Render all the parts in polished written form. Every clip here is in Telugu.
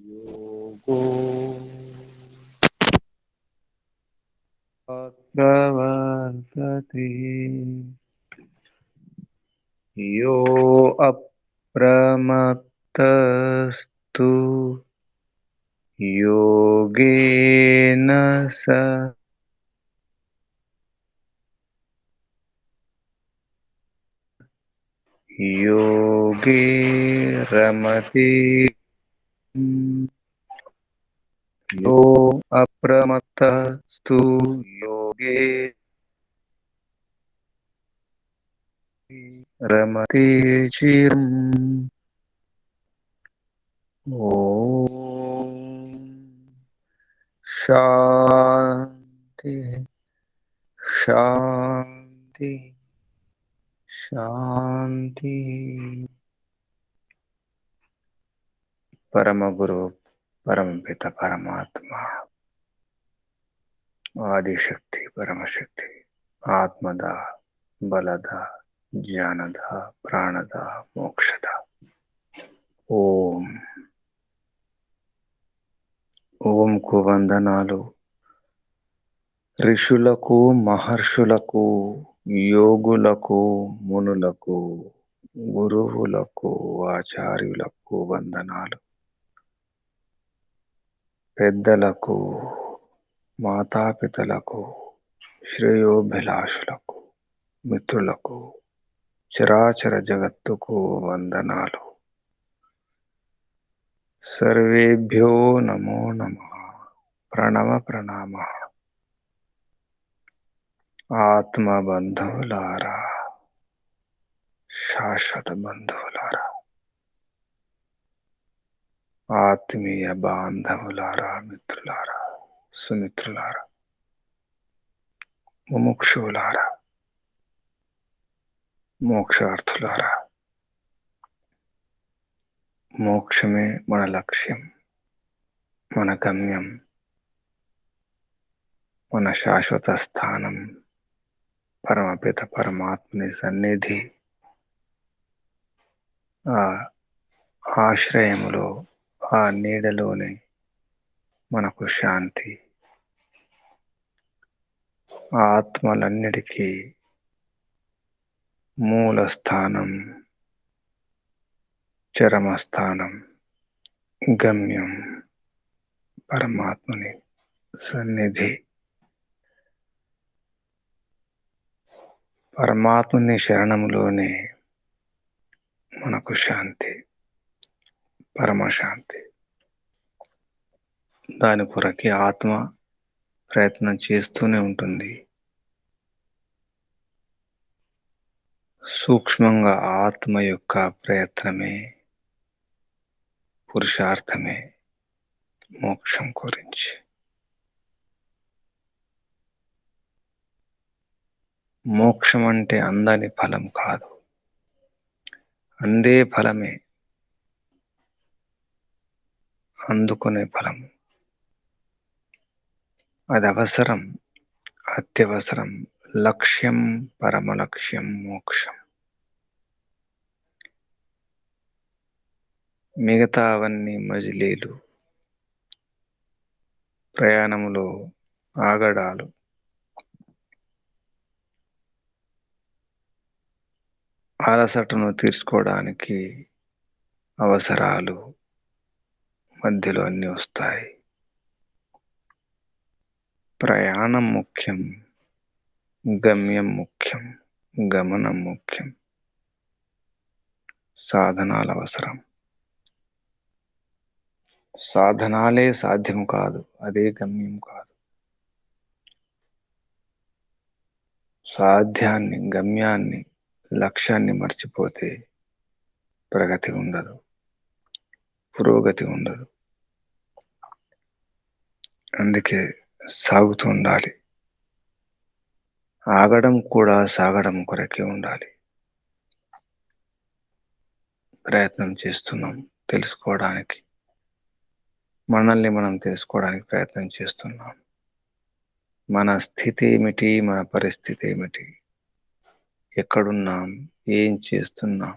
योगो प्रवर्तते यो अप्रमत्तस्तु योगेन योगे रमते यो अप्रमत्तस्तु योगे रमते चिरम्। ॐ शान्ति शान्ति शान्ति। परम गुरु परम पिता परमात्मा आदिशक्ति परम शक्ति आत्मद बलद ज्ञानद प्राणद मोक्षद। ఓం ఓంకు వందనాలు. ఋషులకు మహర్షులకు యోగులకు మునులకు గురువులకు ఆచార్యులకు వందనాలు. పెద్దలకు మాతాపితలకు శ్రేయోభిలాషులకు మిత్రులకు చరాచర జగత్తుకు వందనాలు. సర్వేభ్యో నమో నమః. ప్రణవ ప్రణామ. ఆత్మ బంధువులారా, శాశ్వత బంధువులారా, ఆత్మీయ బాంధవులారా, మిత్రులారా, సుమిత్రులారా, ముముక్షులారా, మోక్షార్థులారా, మోక్షమే మన లక్ష్యం, మన గమ్యం, మన శాశ్వత స్థానం పరమపిత పరమాత్మని సన్నిధి. ఆ ఆశ్రయములో, ఆ నీడలోనే మనకు శాంతి. ఆత్మలన్నిటికీ మూల స్థానం, చరమస్థానం, గమ్యం పరమాత్మని సన్నిధి. పరమాత్మని శరణములోనే మనకు శాంతి, పరమశాంతి. దాని కొరకే ఆత్మ ప్రయత్నం చేస్తూనే ఉంటుంది. సూక్ష్మంగా ఆత్మ యొక్క ప్రయత్నమే, పురుషార్థమే మోక్షం గురించి. మోక్షం అంటే అందని ఫలం కాదు, అందే ఫలమే, అందుకునే ఫలం. అది అవసరం, అత్యవసరం. లక్ష్యం, పరమలక్ష్యం మోక్షం. మిగతా అవన్నీ మజిలీలు, ప్రయాణములో ఆగడాలు. అలసటను తీర్చుకోవడానికి అవసరాలు మధ్యలో అన్నీ వస్తాయి. ప్రయాణం ముఖ్యం, గమ్యం ముఖ్యం, గమనం ముఖ్యం. సాధనాలు అవసరం. సాధనాలే సాధ్యం కాదు, అదే గమ్యం కాదు. సాధ్యాన్ని, గమ్యాన్ని, లక్ష్యాన్ని మర్చిపోతే ప్రగతి ఉండదు, పురోగతి ఉండదు. అందుకే సాగుతూ ఉండాలి. ఆగడం కూడా సాగడం కొరకే ఉండాలి. ప్రయత్నం చేస్తున్నాం తెలుసుకోవడానికి, మనల్ని మనం తెలుసుకోవడానికి ప్రయత్నం చేస్తున్నాం. మన స్థితి ఏమిటి, మన పరిస్థితి ఏమిటి, ఎక్కడున్నాం, ఏం చేస్తున్నాం,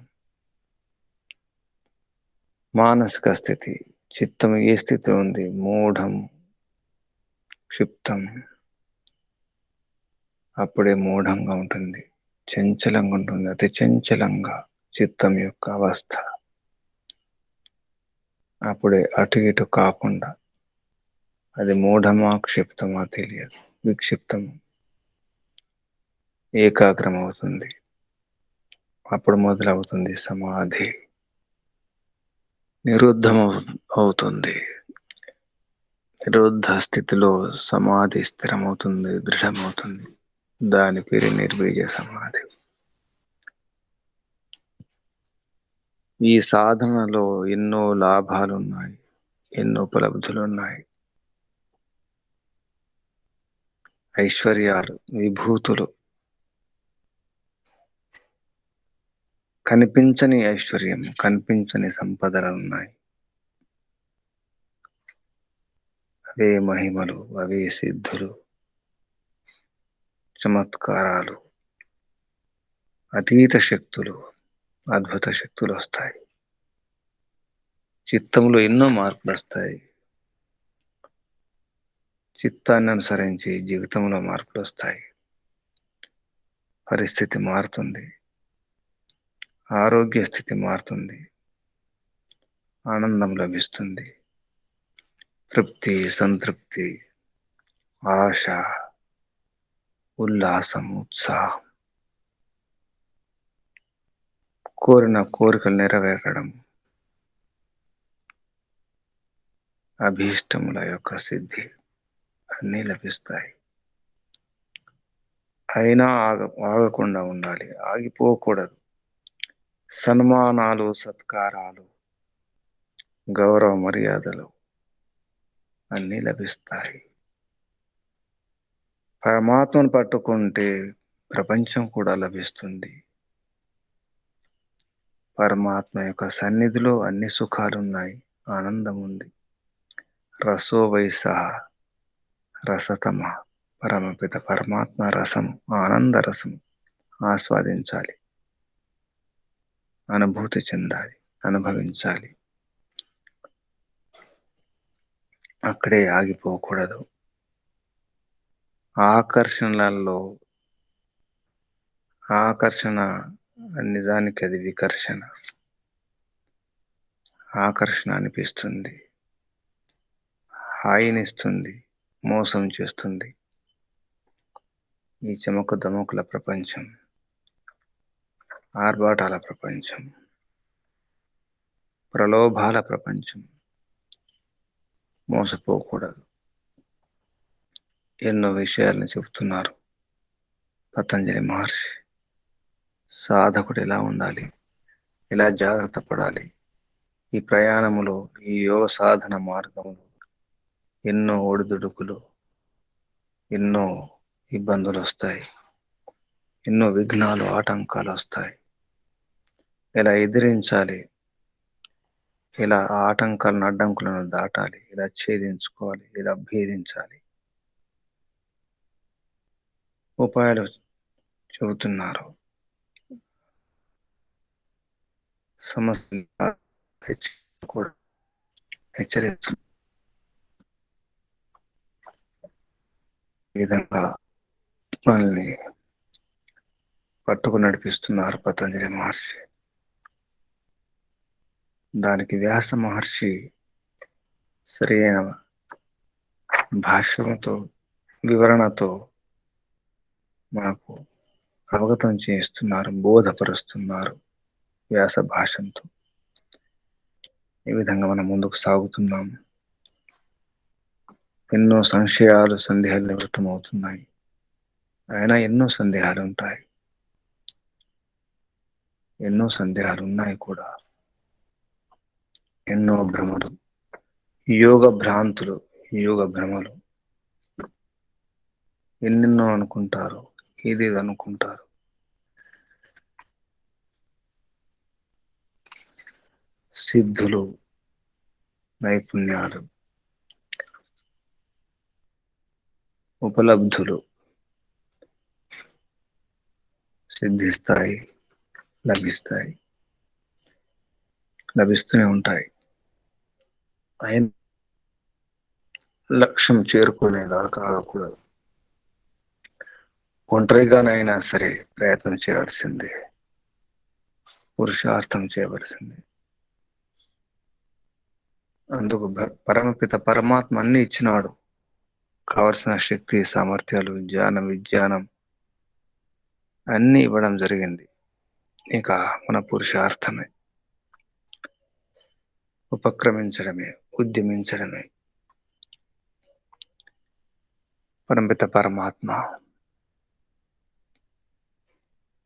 మానసిక స్థితి. చిత్తం ఏ స్థితిలో ఉంది? మూఢం, క్షిప్తం. అప్పుడే మూఢంగా ఉంటుంది, చంచలంగా ఉంటుంది, అతి చంచలంగా చిత్తం యొక్క అవస్థ. అప్పుడే అటు ఇటు కాకుండా అది మూఢమా క్షిప్తమా తెలియదు, విక్షిప్తం, ఏకాగ్రం అవుతుంది. అప్పుడు మొదలవుతుంది సమాధి. నిరుద్ధం అవుతుంది. నిరుద్ధ స్థితిలో సమాధి స్థిరమవుతుంది, దృఢమవుతుంది. దాని పేరు నిర్బీజ సమాధి. ఈ సాధనలో ఎన్నో లాభాలున్నాయి, ఎన్నో ఉపలబ్ధులున్నాయి. ఐశ్వర్యాలు, విభూతులు, కనిపించని ఐశ్వర్యం, కనిపించని సంపదలున్నాయి. అవే మహిమలు, అవే సిద్ధులు, చమత్కారాలు, అతీత శక్తులు, అద్భుత శక్తులు వస్తాయి. చిత్తంలో ఎన్నో మార్పులు వస్తాయి. చిత్తాన్ని అనుసరించి జీవితంలో మార్పులు వస్తాయి. పరిస్థితి మారుతుంది, ఆరోగ్య స్థితి మారుతుంది, ఆనందం లభిస్తుంది, తృప్తి, సంతృప్తి, ఆశ, ఉల్లాసం, ఉత్సాహం, కోరిన కోరికలు నెరవేరడం, అభీష్టముల యొక్క సిద్ధి అన్నీ లభిస్తాయి. అయినా ఆగకుండా ఉండాలి, ఆగిపోకూడదు. సన్మానాలు, సత్కారాలు, గౌరవ మర్యాదలు అన్నీ లభిస్తాయి. పరమాత్మను పట్టుకుంటే ప్రపంచం కూడా లభిస్తుంది. పరమాత్మ యొక్క సన్నిధిలో అన్ని సుఖాలున్నాయి, ఆనందం ఉంది. రసో వైసహ రసతమ. పరమపిత పరమాత్మ రసం, ఆనంద రసం ఆస్వాదించాలి, అనుభూతి చెందాలి, అనుభవించాలి. అక్కడే ఆగిపోకూడదు. ఆకర్షణలలో ఆకర్షణ నిజానికి అది వికర్షణ. ఆకర్షణ అనిపిస్తుంది, హాయినిస్తుంది, మోసం చేస్తుంది. ఈ చమకు దమకుల ప్రపంచం, ఆర్భాటాల ప్రపంచం, ప్రలోభాల ప్రపంచం. మోసపోకూడదు. ఎన్నో విషయాలను చెబుతున్నారు పతంజలి మహర్షి. సాధకుడు ఎలా ఉండాలి, ఎలా జాగ్రత్త పడాలి. ఈ ప్రయాణములో, ఈ యోగ సాధన మార్గంలో ఎన్నో ఒడిదుడుకులు, ఎన్నో ఇబ్బందులు వస్తాయి, ఎన్నో విఘ్నాలు, ఆటంకాలు వస్తాయి. ఎలా ఎదిరించాలి, ఇలా ఆటంకాలను, అడ్డంకులను దాటాలి, ఇలా ఛేదించుకోవాలి, ఇలా భేదించాలి. ఉపాయాలు చెబుతున్నారు. సమస్య కూడా హెచ్చరించు విధంగా మనల్ని పట్టుకు నడిపిస్తున్నారు పతంజలి మహర్షి. దానికి వ్యాస మహర్షి సరైన భాష్యంతో, వివరణతో మనకు అవగతం చేస్తున్నారు, బోధపరుస్తున్నారు వ్యాస భాషంతో. ఈ విధంగా మనం ముందుకు సాగుతున్నాం. ఎన్నో సంశయాలు, సందేహాలు నివృత్తమవుతున్నాయి. అయినా ఎన్నో సందేహాలు ఉంటాయి, ఎన్నో సందేహాలు ఉన్నాయి కూడా. ఎన్నో భ్రమలు, యోగ భ్రాంతులు, యోగ భ్రమలు. ఎన్నెన్నో అనుకుంటారు, ఏదేది అనుకుంటారు. సిద్ధులు, నైపుణ్యాలు, ఉపలబ్ధులు సిద్ధిస్తాయి, లభిస్తాయి, లభిస్తూనే ఉంటాయి. అయిన లక్ష్యం చేరుకునేదాకా ఆగకూడదు. ఒంటరిగానైనా సరే ప్రయత్నం చేయాల్సిందే, పురుషార్థం చేయవలసిందే. అందుకు పరమపిత పరమాత్మ అన్ని ఇచ్చినాడు. కావలసిన శక్తి, సామర్థ్యాలు, జ్ఞానం, విజ్ఞానం అన్ని ఇవ్వడం జరిగింది. ఇక మన పురుషార్థమే, ఉపక్రమించడమే, ఉద్యమించడమే. పరమపిత పరమాత్మ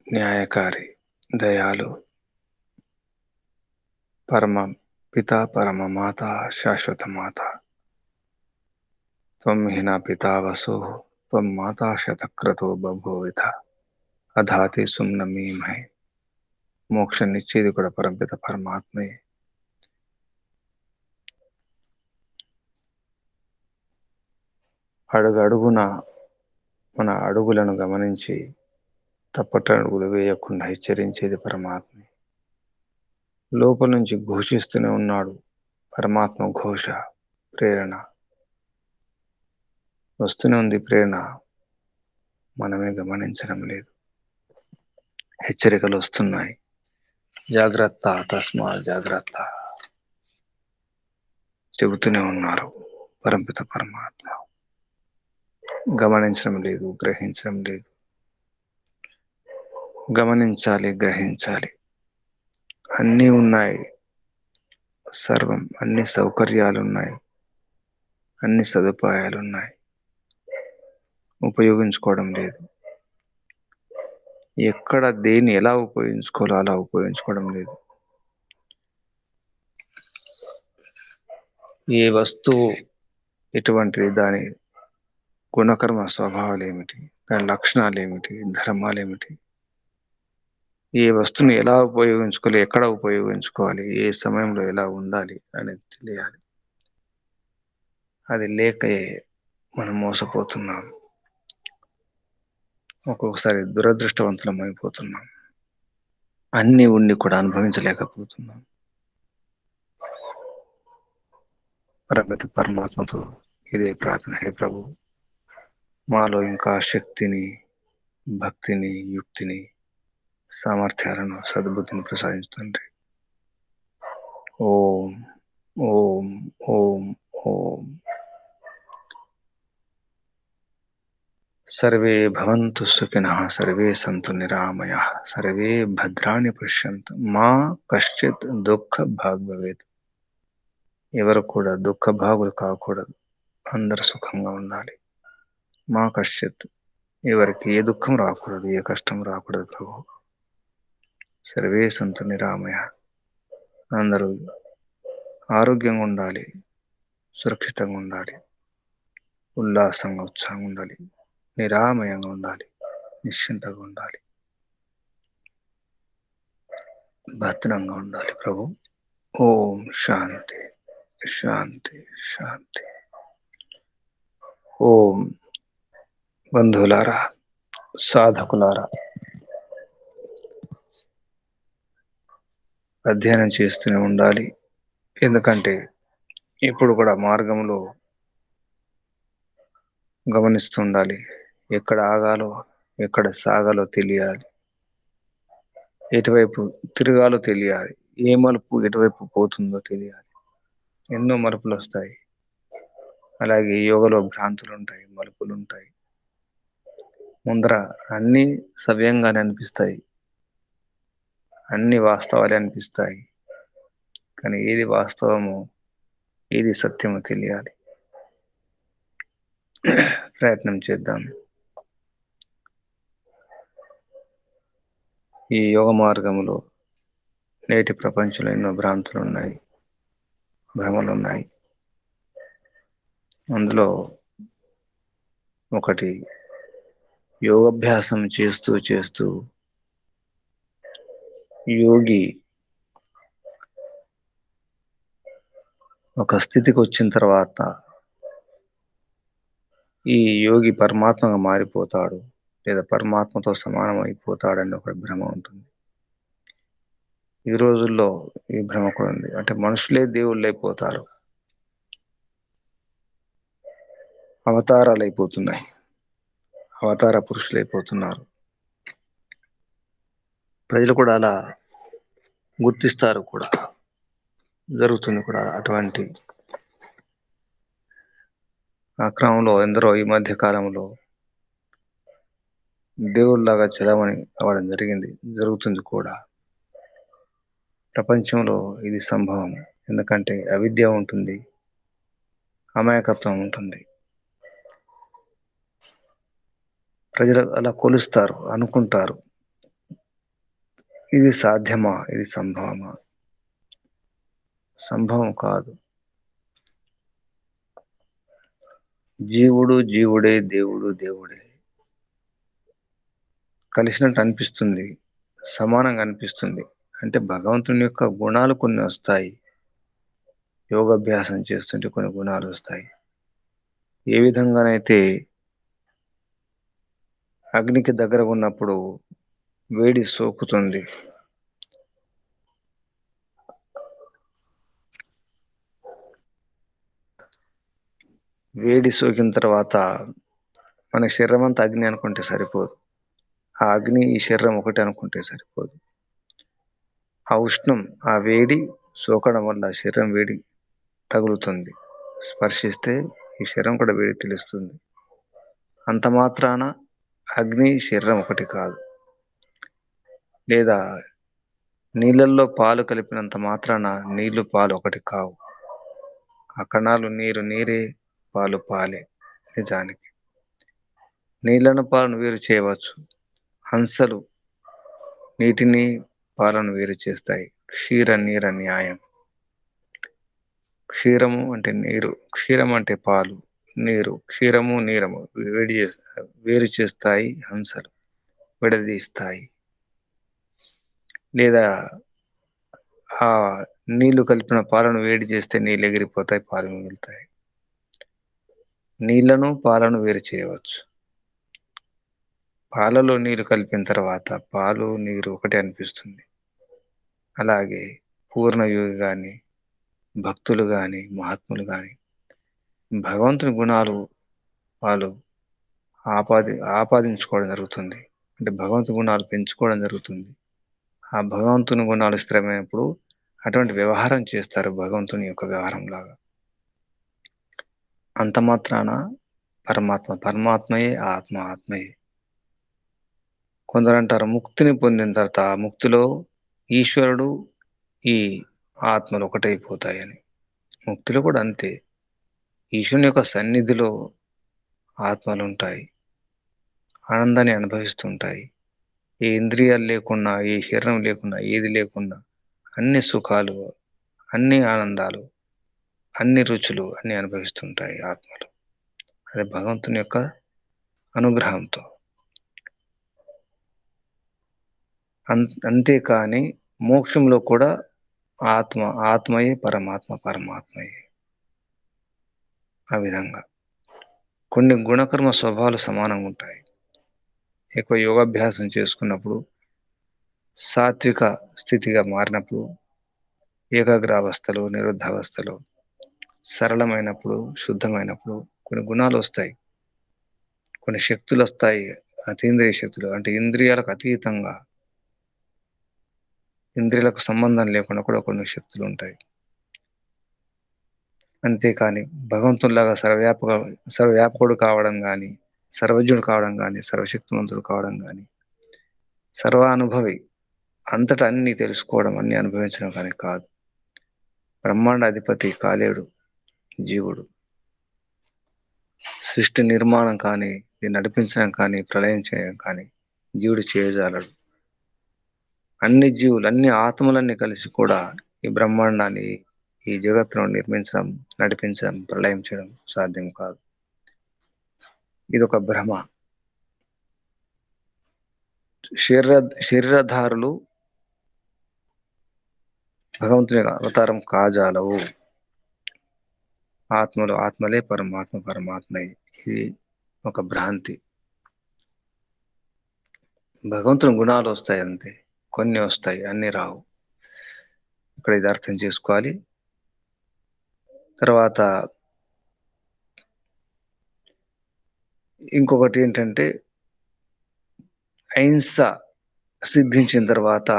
న్యాయకారి, దయాలు, పరమ పిత, పరమ మాత, శాశ్వత మాత. త్వం హినా పితా వసో త్వం మాతా శతక్రతో బభూవిత అధాతి సుమ్నమీమహే. మోక్షాన్ని ఇచ్చేది కూడా పరమపిత పరమాత్మే. అడుగడుగున మన అడుగులను గమనించి తప్పటడుగులు వేయకుండా హెచ్చరించేది పరమాత్మే. లోపల నుంచి ఘోషిస్తూనే ఉన్నాడు. పరమాత్మ ఘోష, ప్రేరణ వస్తూనే ఉంది. ప్రేరణ మనమే గమనించడం లేదు. హెచ్చరికలు వస్తున్నాయి, జాగ్రత్త, తస్మా జాగ్రత్త చెబుతూనే ఉన్నారు. పరమపిత పరమాత్మ గమనించడం లేదు, గ్రహించడం లేదు. గమనించాలి, గ్రహించాలి. అన్నీ ఉన్నాయి, సర్వం, అన్ని సౌకర్యాలు ఉన్నాయి, అన్ని సదుపాయాలు ఉన్నాయి. ఉపయోగించుకోవడం లేదు. ఎక్కడ దేన్ని ఎలా ఉపయోగించుకోవాలో అలా ఉపయోగించుకోవడం లేదు. ఏ వస్తువు ఎటువంటిది, దాని గుణకర్మ స్వభావాలు ఏమిటి, దాని లక్షణాలు ఏమిటి, ధర్మాలు ఏమిటి, ఏ వస్తువుని ఎలా ఉపయోగించుకోవాలి, ఎక్కడ ఉపయోగించుకోవాలి, ఏ సమయంలో ఎలా ఉండాలి అనేది తెలియాలి. అది లేకే మనం మోసపోతున్నాం. ఒక్కొక్కసారి దురదృష్టవంతులం అయిపోతున్నాం. అన్నీ ఉండి కూడా అనుభవించలేకపోతున్నాం. పరమపిత పరమాత్మతో ఇదే ప్రార్థన. హే ప్రభు, మాలో ఇంకా శక్తిని, భక్తిని, యుక్తిని, సామర్థ్యాలను, సద్బుద్ధిని ప్రసాదించండి. ఓం ఓం ఓం ఓం. సర్వే భవంతు సుఖినః, సర్వే సంతు నిరామయః, సర్వే భద్రాణి పశ్యంతు మా కశ్చిత్ దుఃఖ భాగ్ భవేత్. ఎవరు కూడా దుఃఖ భాగులు కాకూడదు. అందరు సుఖంగా ఉండాలి. మా కశ్చిత్, ఎవరికి ఏ దుఃఖం రాకూడదు, ఏ కష్టం రాకూడదు ప్రభు. సర్వే సంతు నిరామయః, అందరూ ఆరోగ్యంగా ఉండాలి, సురక్షితంగా ఉండాలి, ఉల్లాసంగా, ఉత్సాహంగా ఉండాలి, నిరామయంగా ఉండాలి, నిశ్చింతగా ఉండాలి, భద్రంగా ఉండాలి ప్రభు. ఓం శాంతి శాంతి శాంతి. ఓం. బంధువులారా, సాధకులారా, అధ్యయనం చేస్తూనే ఉండాలి. ఎందుకంటే ఇప్పుడు కూడా మార్గంలో గమనిస్తూ ఉండాలి. ఎక్కడ ఆగాలో, ఎక్కడ సాగాలో తెలియాలి. ఎటువైపు తిరగాలో తెలియాలి. ఏ మలుపు ఎటువైపు పోతుందో తెలియాలి. ఎన్నో మలుపులు వస్తాయి. అలాగే యోగలో భ్రాంతులు ఉంటాయి, మలుపులు ఉంటాయి. ముందర అన్నీ సవ్యంగానే అనిపిస్తాయి, అన్ని వాస్తవాలే అనిపిస్తాయి. కానీ ఏది వాస్తవమో, ఏది సత్యమో తెలియాలి. ప్రయత్నం చేద్దాం. ఈ యోగ మార్గంలో నేటి ప్రపంచంలో ఎన్నో భ్రాంతులు ఉన్నాయి, భ్రమలు ఉన్నాయి. అందులో ఒకటి, యోగాభ్యాసం చేస్తూ చేస్తూ యోగి ఒక స్థితికి వచ్చిన తర్వాత ఈ యోగి పరమాత్మగా మారిపోతాడు, లేదా పరమాత్మతో సమానం అయిపోతాడని ఒక భ్రమ ఉంటుంది. ఈ రోజుల్లో ఈ భ్రమ కూడా ఉంది. అంటే మనుషులే దేవుళ్ళు అయిపోతారు. అవతారాలు అయిపోతున్నాయి, అవతార పురుషులైపోతున్నారు. ప్రజలు కూడా అలా గుర్తిస్తారు కూడా, జరుగుతుంది కూడా. అటువంటి ఆ క్రమంలో ఎందరో ఈ మధ్య కాలంలో దేవుళ్ళలాగా చలామణి అవ్వడం జరుగుతుంది కూడా. ప్రపంచంలో ఇది సంభవం. ఎందుకంటే అవిద్య ఉంటుంది, అమాయకత్వం ఉంటుంది. ప్రజలు అలా కొలుస్తారు, అనుకుంటారు. ఇది సాధ్యమా? ఇది సంభవమా? సంభవం కాదు. జీవుడు జీవుడే, దేవుడు దేవుడే. కలిసినట్టు అనిపిస్తుంది, సమానంగా అనిపిస్తుంది. అంటే భగవంతుని యొక్క గుణాలు కొన్ని వస్తాయి. యోగాభ్యాసం చేస్తుంటే కొన్ని గుణాలు వస్తాయి. ఏ విధంగానైతే అగ్నికి దగ్గర ఉన్నప్పుడు వేడి సోకుతుంది, వేడి సోకిన తర్వాత మన శరీరం అంతా అగ్ని అనుకుంటే సరిపోదు. ఆ అగ్ని ఈ శరీరం ఒకటి అనుకుంటే సరిపోదు. ఆ ఉష్ణం, ఆ వేడి సోకడం వల్ల శరీరం వేడి తగులుతుంది. స్పర్శిస్తే ఈ శరీరం కూడా వేడి తెలుస్తుంది. అంత మాత్రాన అగ్ని శరీరం ఒకటి కాదు. లేదా నీళ్ళల్లో పాలు కలిపినంత మాత్రాన నీళ్లు పాలు ఒకటి కావు. ఆ కణాలు నీరు నీరే, పాలు పాలే. నిజానికి నీళ్లను పాలను వేరు చేయవచ్చు. హంసలు నీటిని పాలను వేరు చేస్తాయి. క్షీర నీర న్యాయం. క్షీరము అంటే నీరు, క్షీరం అంటే పాలు, నీరు, క్షీరము నీరము వేరు చేస్తాయి హంసలు, విడదీస్తాయి. లేదా ఆ నీళ్లు కలిపిన పాలను వేడి చేస్తే నీళ్ళు ఎగిరిపోతాయి, పాలు మిగులుతాయి. నీళ్లను పాలను వేరు చేయవచ్చు. పాలలో నీరు కలిపిన తర్వాత పాలు నీరు ఒకటే అనిపిస్తుంది. అలాగే పూర్ణయోగి కానీ, భక్తులు కానీ, మహాత్ములు కానీ భగవంతుని గుణాలు వాళ్ళు ఆపాదించుకోవడం జరుగుతుంది. అంటే భగవంతుని గుణాలు పెంచుకోవడం జరుగుతుంది. ఆ భగవంతుని గుణాలు స్థిరమైనప్పుడు అటువంటి వ్యవహారం చేస్తారు, భగవంతుని యొక్క వ్యవహారం లాగా. అంత మాత్రాన పరమాత్మయే, ఆత్మయే. కొందరు అంటారు ముక్తిని పొందిన తర్వాత ముక్తిలో ఈశ్వరుడు ఈ ఆత్మలు ఒకటైపోతాయని. ముక్తిలో కూడా అంతే. ఈశ్వరుని యొక్క సన్నిధిలో ఆత్మలు ఉంటాయి, ఆనందాన్ని అనుభవిస్తుంటాయి. ఏ ఇంద్రియాలు లేకున్నా, ఏ శరీరం లేకున్నా, ఏది లేకున్నా అన్ని సుఖాలు, అన్ని ఆనందాలు, అన్ని రుచులు అన్ని అనుభవిస్తుంటాయి ఆత్మలు. అది భగవంతుని యొక్క అనుగ్రహంతో. అంతేకాని మోక్షంలో కూడా ఆత్మయే పరమాత్మయే. ఆ విధంగా కొన్ని గుణకర్మ స్వభావాలు సమానంగా ఉంటాయి. ఎక్కువ యోగాభ్యాసం చేసుకున్నప్పుడు, సాత్విక స్థితిగా మారినప్పుడు, ఏకాగ్రావస్థలో, నిరుద్ధావస్థలో, సరళమైనప్పుడు, శుద్ధమైనప్పుడు కొన్ని గుణాలు వస్తాయి, కొన్ని శక్తులు వస్తాయి. అతీంద్రియ శక్తులు అంటే ఇంద్రియాలకు అతీతంగా, ఇంద్రియాలకు సంబంధం లేకుండా కూడా కొన్ని శక్తులు ఉంటాయి. అంతేకాని భగవంతునిలాగా సర్వవ్యాపకుడు కావడం కానీ, సర్వజ్ఞుడు కావడం కానీ, సర్వశక్తివంతుడు కావడం కానీ, సర్వానుభవి, అంతటా అన్ని తెలుసుకోవడం, అన్ని అనుభవించడం కానీ కాదు. బ్రహ్మాండ అధిపతి కాలేడు జీవుడు. సృష్టి నిర్మాణం కానీ, దీన్ని నడిపించడం కానీ, ప్రళయం చేయడం కానీ జీవుడు చేయజాలడు. అన్ని జీవులు, అన్ని ఆత్మలన్నీ కలిసి కూడా ఈ బ్రహ్మాండాన్ని, ఈ జగత్తును నిర్మించడం, నడిపించడం, ప్రళయం చేయడం సాధ్యం కాదు. ఇదొక భ్రమ. శరీరధారులు భగవంతుని అవతారం కాజాలవు. ఆత్మలే పరమాత్మయే. ఇది ఒక భ్రాంతి. భగవంతుని గుణాలు వస్తాయి అంతే, కొన్ని వస్తాయి, అన్ని రావు. ఇక్కడ ఇది అర్థం చేసుకోవాలి. తర్వాత ఇంకొకటి ఏంటంటే, అహింస సిద్ధించిన తర్వాత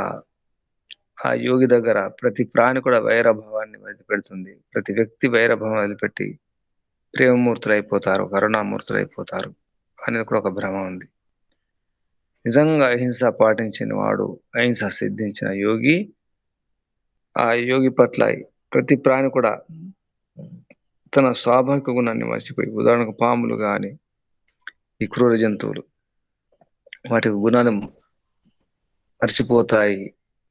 ఆ యోగి దగ్గర ప్రతి ప్రాణి కూడా వైరభావాన్ని వదిలిపెడుతుంది. ప్రతి వ్యక్తి వైరభావం వదిలిపెట్టి ప్రేమమూర్తులైపోతారు, కరుణామూర్తులైపోతారు అనేది కూడా ఒక భ్రమ ఉంది. నిజంగా అహింస పాటించిన వాడు, అహింస సిద్ధించిన యోగి, ఆ యోగి పట్ల ప్రతి ప్రాణి కూడా తన స్వాభావిక గుణాన్ని మర్చిపోయి, ఉదాహరణకు పాములు గాని, ఈ క్రూర జంతువులు వాటి గుణాలు మర్చిపోతాయి.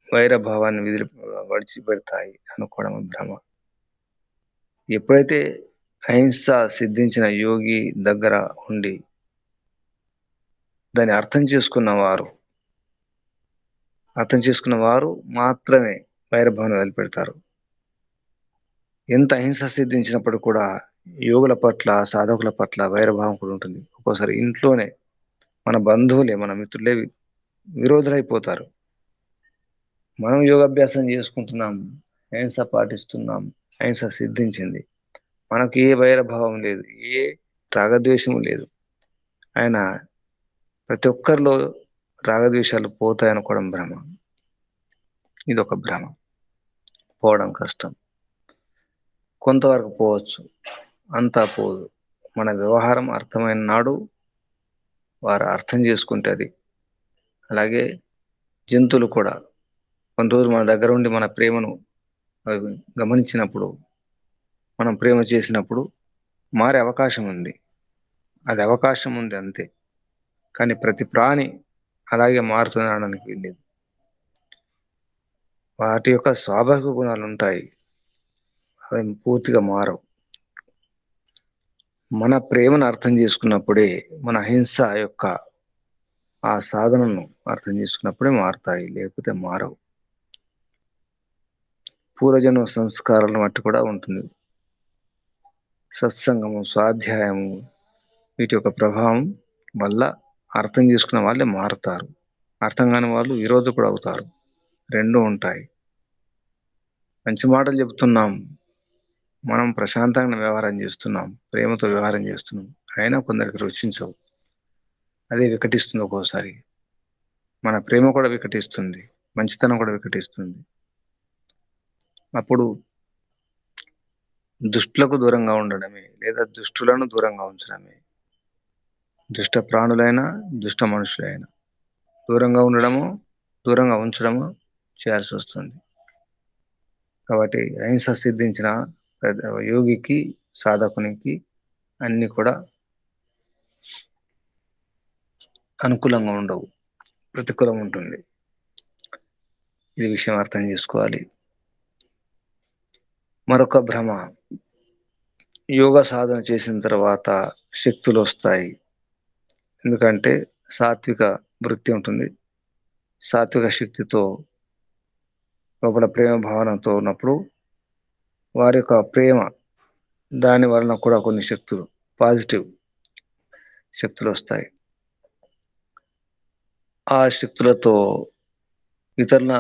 వైరభావాన్ని విడిచిపెడతాయి అనుకోవడం భ్రమ. ఎప్పుడైతే అహింస సిద్ధించిన యోగి దగ్గర ఉండి దాన్ని అర్థం చేసుకున్న వారు మాత్రమే వైరభావాన్ని వదిలిపెడతారు. ఎంత అహింస సిద్ధించినప్పుడు కూడా యోగుల పట్ల, సాధకుల పట్ల వైరభావం కూడా ఉంటుంది. ఒక్కోసారి ఇంట్లోనే మన బంధువులే, మన మిత్రులే విరోధులైపోతారు. మనం యోగాభ్యాసం చేసుకుంటున్నాం, అహింస పాటిస్తున్నాం, అహింస సిద్ధించింది, మనకు ఏ వైరభావం లేదు, ఏ రాగద్వేషము లేదు. ఆయన ప్రతి ఒక్కరిలో రాగద్వేషాలు పోతాయనుకోవడం భ్రమ. ఇదొక భ్రమ. పోవడం కష్టం. కొంతవరకు పోవచ్చు, అంతా పోదు. మన వ్యవహారం అర్థమైన నాడు వారు అర్థం చేసుకుంటే అది. అలాగే జంతువులు కూడా కొన్ని రోజులు మన దగ్గర ఉండి మన ప్రేమను అవి గమనించినప్పుడు, మనం ప్రేమ చేసినప్పుడు మారే అవకాశం ఉంది. అది అవకాశం ఉంది అంతే. కానీ ప్రతి ప్రాణి అలాగే మారుతుందనడానికి వీల్లేదు. వాటి యొక్క స్వాభావిక గుణాలు ఉంటాయి, అవి పూర్తిగా మారవు. మన ప్రేమను అర్థం చేసుకున్నప్పుడే, మన అహింస యొక్క ఆ సాధనను అర్థం చేసుకున్నప్పుడే మారుతాయి, లేకపోతే మారవు. పూర్వజన్మ సంస్కారాలను బట్టి కూడా ఉంటుంది. సత్సంగము, స్వాధ్యాయము వీటి యొక్క ప్రభావం వల్ల అర్థం చేసుకున్న వాళ్ళే మారుతారు. అర్థం కాని వాళ్ళు విరోధకుడు అవుతారు. రెండూ ఉంటాయి. మంచి మాటలు చెబుతున్నాం, మనం ప్రశాంతంగా వ్యవహారం చేస్తున్నాం, ప్రేమతో వ్యవహారం చేస్తున్నాం, అయినా కొందరికి రుచించవు. అదే వికటిస్తుంది. ఒక్కోసారి మన ప్రేమ కూడా వికటిస్తుంది, మంచితనం కూడా వికటిస్తుంది. అప్పుడు దుష్టులకు దూరంగా ఉండడమే, లేదా దుష్టులను దూరంగా ఉంచడమే. దుష్ట ప్రాణులైనా, దుష్ట మనుషులైనా దూరంగా ఉండడము, దూరంగా ఉంచడము చేయాల్సి వస్తుంది. కాబట్టి అహింస సిద్ధించిన యోగికి, సాధకునికి అన్ని కూడా అనుకూలంగా ఉండవు, ప్రతికూలం ఉంటుంది. ఇది విషయం అర్థం చేసుకోవాలి. మరొక భ్రమ, యోగ సాధన చేసిన తర్వాత శక్తులు వస్తాయి. ఎందుకంటే సాత్విక వృత్తి ఉంటుంది. సాత్విక శక్తితో లోపల ప్రేమ భావనతో ఉన్నప్పుడు వారి యొక్క ప్రేమ, దాని వలన కూడా కొన్ని శక్తులు, పాజిటివ్ శక్తులు వస్తాయి. ఆ శక్తులతో ఇతరుల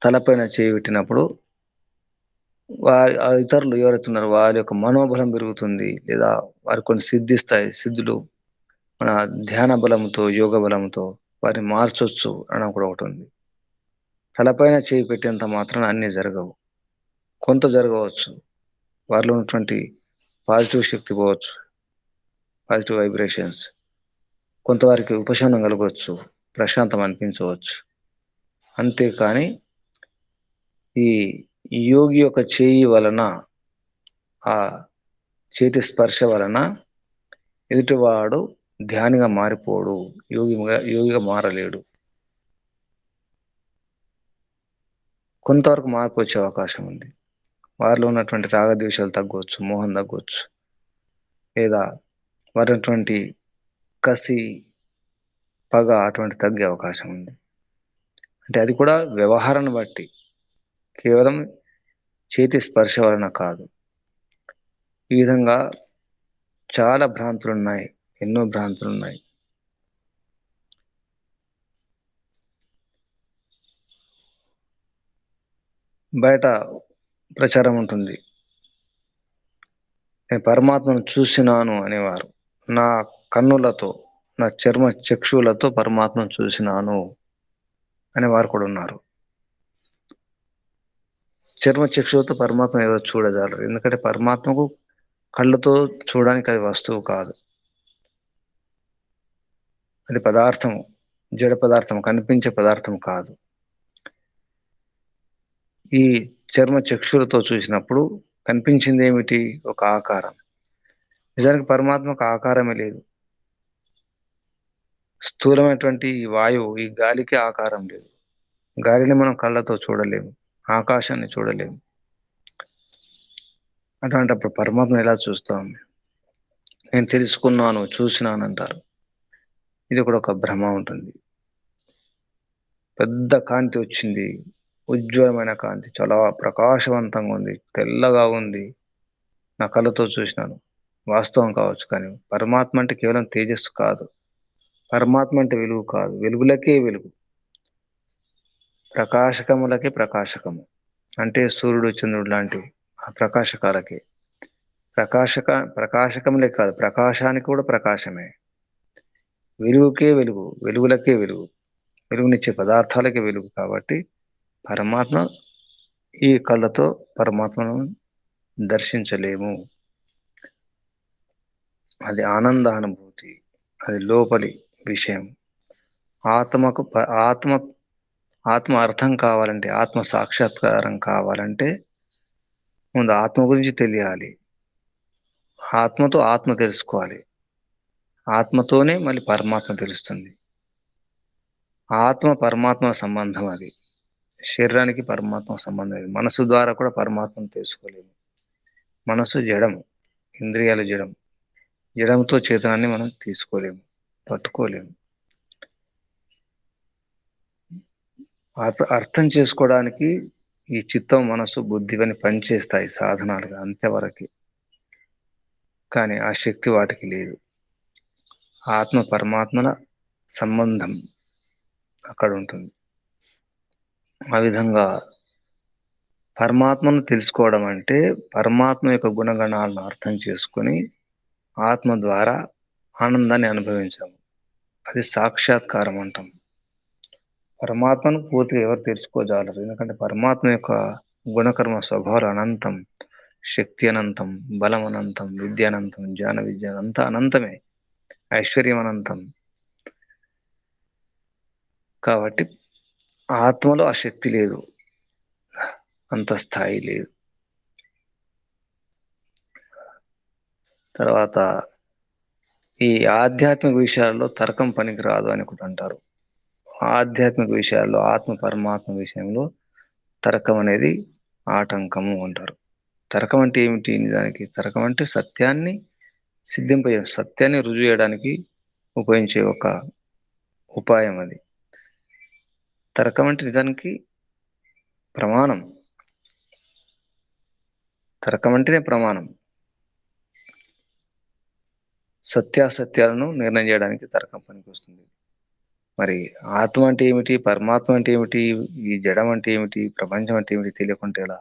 తలపైన చేయి పెట్టినప్పుడు ఆ ఇతరులు ఎవరైతే ఉన్నారో వారి యొక్క మనోబలం పెరుగుతుంది, లేదా వారి కొన్ని సిద్ధులు మన ధ్యాన బలంతో, యోగ బలంతో వారిని మార్చొచ్చు అని కూడా ఒకటి ఉంది. తలపైన చేయి పెట్టేంత మాత్రాన అన్నీ జరగవు. కొంత జరగవచ్చు. వారిలో ఉన్నటువంటి పాజిటివ్ శక్తి పోవచ్చు, పాజిటివ్ వైబ్రేషన్స్. కొంతవారికి ఉపశమనం కలగవచ్చు, ప్రశాంతం అనిపించవచ్చు. అంతేకాని ఈ యోగి యొక్క చేయి వలన, ఆ చేతి స్పర్శ వలన ఎదుటివాడు ధ్యానిగా మారిపోడు, యోగిగా మారలేడు. కొంతవరకు మార్పు వచ్చే అవకాశం ఉంది. వారిలో ఉన్నటువంటి రాగద్వేషాలు తగ్గవచ్చు, మోహం తగ్గవచ్చు, లేదా వారి ఉన్నటువంటి కసి, పగ అటువంటి తగ్గే అవకాశం ఉంది. అంటే అది కూడా వ్యవహారాన్ని బట్టి, కేవలం చేతి స్పర్శ వలన కాదు. ఈ విధంగా చాలా భ్రాంతులు ఉన్నాయి, ఎన్నో భ్రాంతులు ఉన్నాయి. బయట ప్రచారం ఉంటుంది, నేను పరమాత్మను చూసినాను అనేవారు. నా కన్నులతో, నా చర్మ చక్షువులతో పరమాత్మను చూసినాను అనే వారు కూడా ఉన్నారు. చర్మ చక్షువులతో పరమాత్మ ఏదో చూడజాలరు. ఎందుకంటే పరమాత్మకు కళ్ళతో చూడడానికి అది వస్తువు కాదు, అది పదార్థము, జడ పదార్థం, కనిపించే పదార్థం కాదు. ఈ చర్మ చక్షులతో చూసినప్పుడు కనిపించింది ఏమిటి? ఒక ఆకారం. నిజానికి పరమాత్మకు ఆకారమే లేదు. స్థూలమైనటువంటి ఈ వాయువు, ఈ గాలికి ఆకారం లేదు. గాలిని మనం కళ్ళతో చూడలేము, ఆకాశాన్ని చూడలేము. అటువంటిప్పుడు పరమాత్మ ఎలా చూస్తాం? నేను తెలుసుకున్నాను, చూసినాను అంటారు. ఇది కూడా ఒక భ్రమ ఉంటుంది. పెద్ద కాంతి వచ్చింది, ఉజ్వలమైన కాంతి, చాలా ప్రకాశవంతంగా ఉంది, తెల్లగా ఉంది, నా కళ్ళతో చూసినాను. వాస్తవం కావచ్చు, కానీ పరమాత్మ అంటే కేవలం తేజస్సు కాదు. పరమాత్మ అంటే వెలుగు కాదు, వెలుగులకే వెలుగు, ప్రకాశకములకే ప్రకాశకము. అంటే సూర్యుడు చంద్రుడు లాంటివి ఆ ప్రకాశకాలకే. ప్రకాశకములే కాదు, ప్రకాశానికి కూడా ప్రకాశమే. వెలుగుకే వెలుగు, వెలుగులకే వెలుగు, వెలుగునిచ్చే పదార్థాలకే వెలుగు. కాబట్టి పరమాత్మ, ఈ కళ్ళతో పరమాత్మను దర్శించలేము. అది ఆనందానుభూతి, అది లోపలి విషయం. ఆత్మకు ఆత్మ ఆత్మ అర్థం కావాలంటే, ఆత్మ సాక్షాత్కారం కావాలంటే ముందు ఆత్మ గురించి తెలియాలి, ఆత్మతో ఆత్మ తెలుసుకోవాలి, ఆత్మతోనే మళ్ళీ పరమాత్మ తెలుస్తుంది. ఆత్మ పరమాత్మ సంబంధం అది, శరీరానికి పరమాత్మ సంబంధం అది. మనసు ద్వారా కూడా పరమాత్మను తెలుసుకోలేము. మనసు జడం, ఇంద్రియాలు జడం, జడంతో చేతనాన్ని మనం తీసుకోలేము, పట్టుకోలేము. అర్థం చేసుకోవడానికి ఈ చిత్తం, మనసు, బుద్ధి అని పనిచేస్తాయి సాధనాలుగా, అంతవరకు. కానీ ఆ శక్తి వాటికి లేదు. ఆత్మ పరమాత్మల సంబంధం అక్కడ ఉంటుంది. ఆ విధంగా పరమాత్మను తెలుసుకోవడం అంటే పరమాత్మ యొక్క గుణగణాలను అర్థం చేసుకొని ఆత్మ ద్వారా ఆనందాన్ని అనుభవించాము. అది సాక్షాత్కారం అంటాం. పరమాత్మను పూర్తిగా ఎవరు తెలుసుకోజాలరు. ఎందుకంటే పరమాత్మ యొక్క గుణకర్మ స్వభావాలు అనంతం, శక్తి అనంతం, బలం అనంతం, విద్య అనంతం, జ్ఞాన విద్య అంతా అనంతమే, ఐశ్వర్యం అనంతం. కాబట్టి ఆత్మలో ఆ శక్తి లేదు, అంత స్థాయి లేదు. తర్వాత ఈ ఆధ్యాత్మిక విషయాల్లో తర్కం పనికిరాదు అని కూడా అంటారు. ఆధ్యాత్మిక విషయాల్లో, ఆత్మ పరమాత్మ విషయంలో తర్కం అనేది ఆటంకము అంటారు. తర్కం అంటే ఏమిటి? నిజానికి తర్కం అంటే సత్యాన్ని సత్యాన్ని రుజువు చేయడానికి ఉపయోగించే ఒక ఉపాయం అది. తర్కం అంటే నిజానికి ప్రమాణం. తర్కం అంటేనే ప్రమాణం. సత్యాసత్యాలను నిర్ణయం చేయడానికి తర్కం పనికి వస్తుంది. మరి ఆత్మ అంటే ఏమిటి, పరమాత్మ అంటే ఏమిటి, ఈ జడం అంటే ఏమిటి, ప్రపంచం అంటే ఏమిటి తెలియకుంటే ఎలా?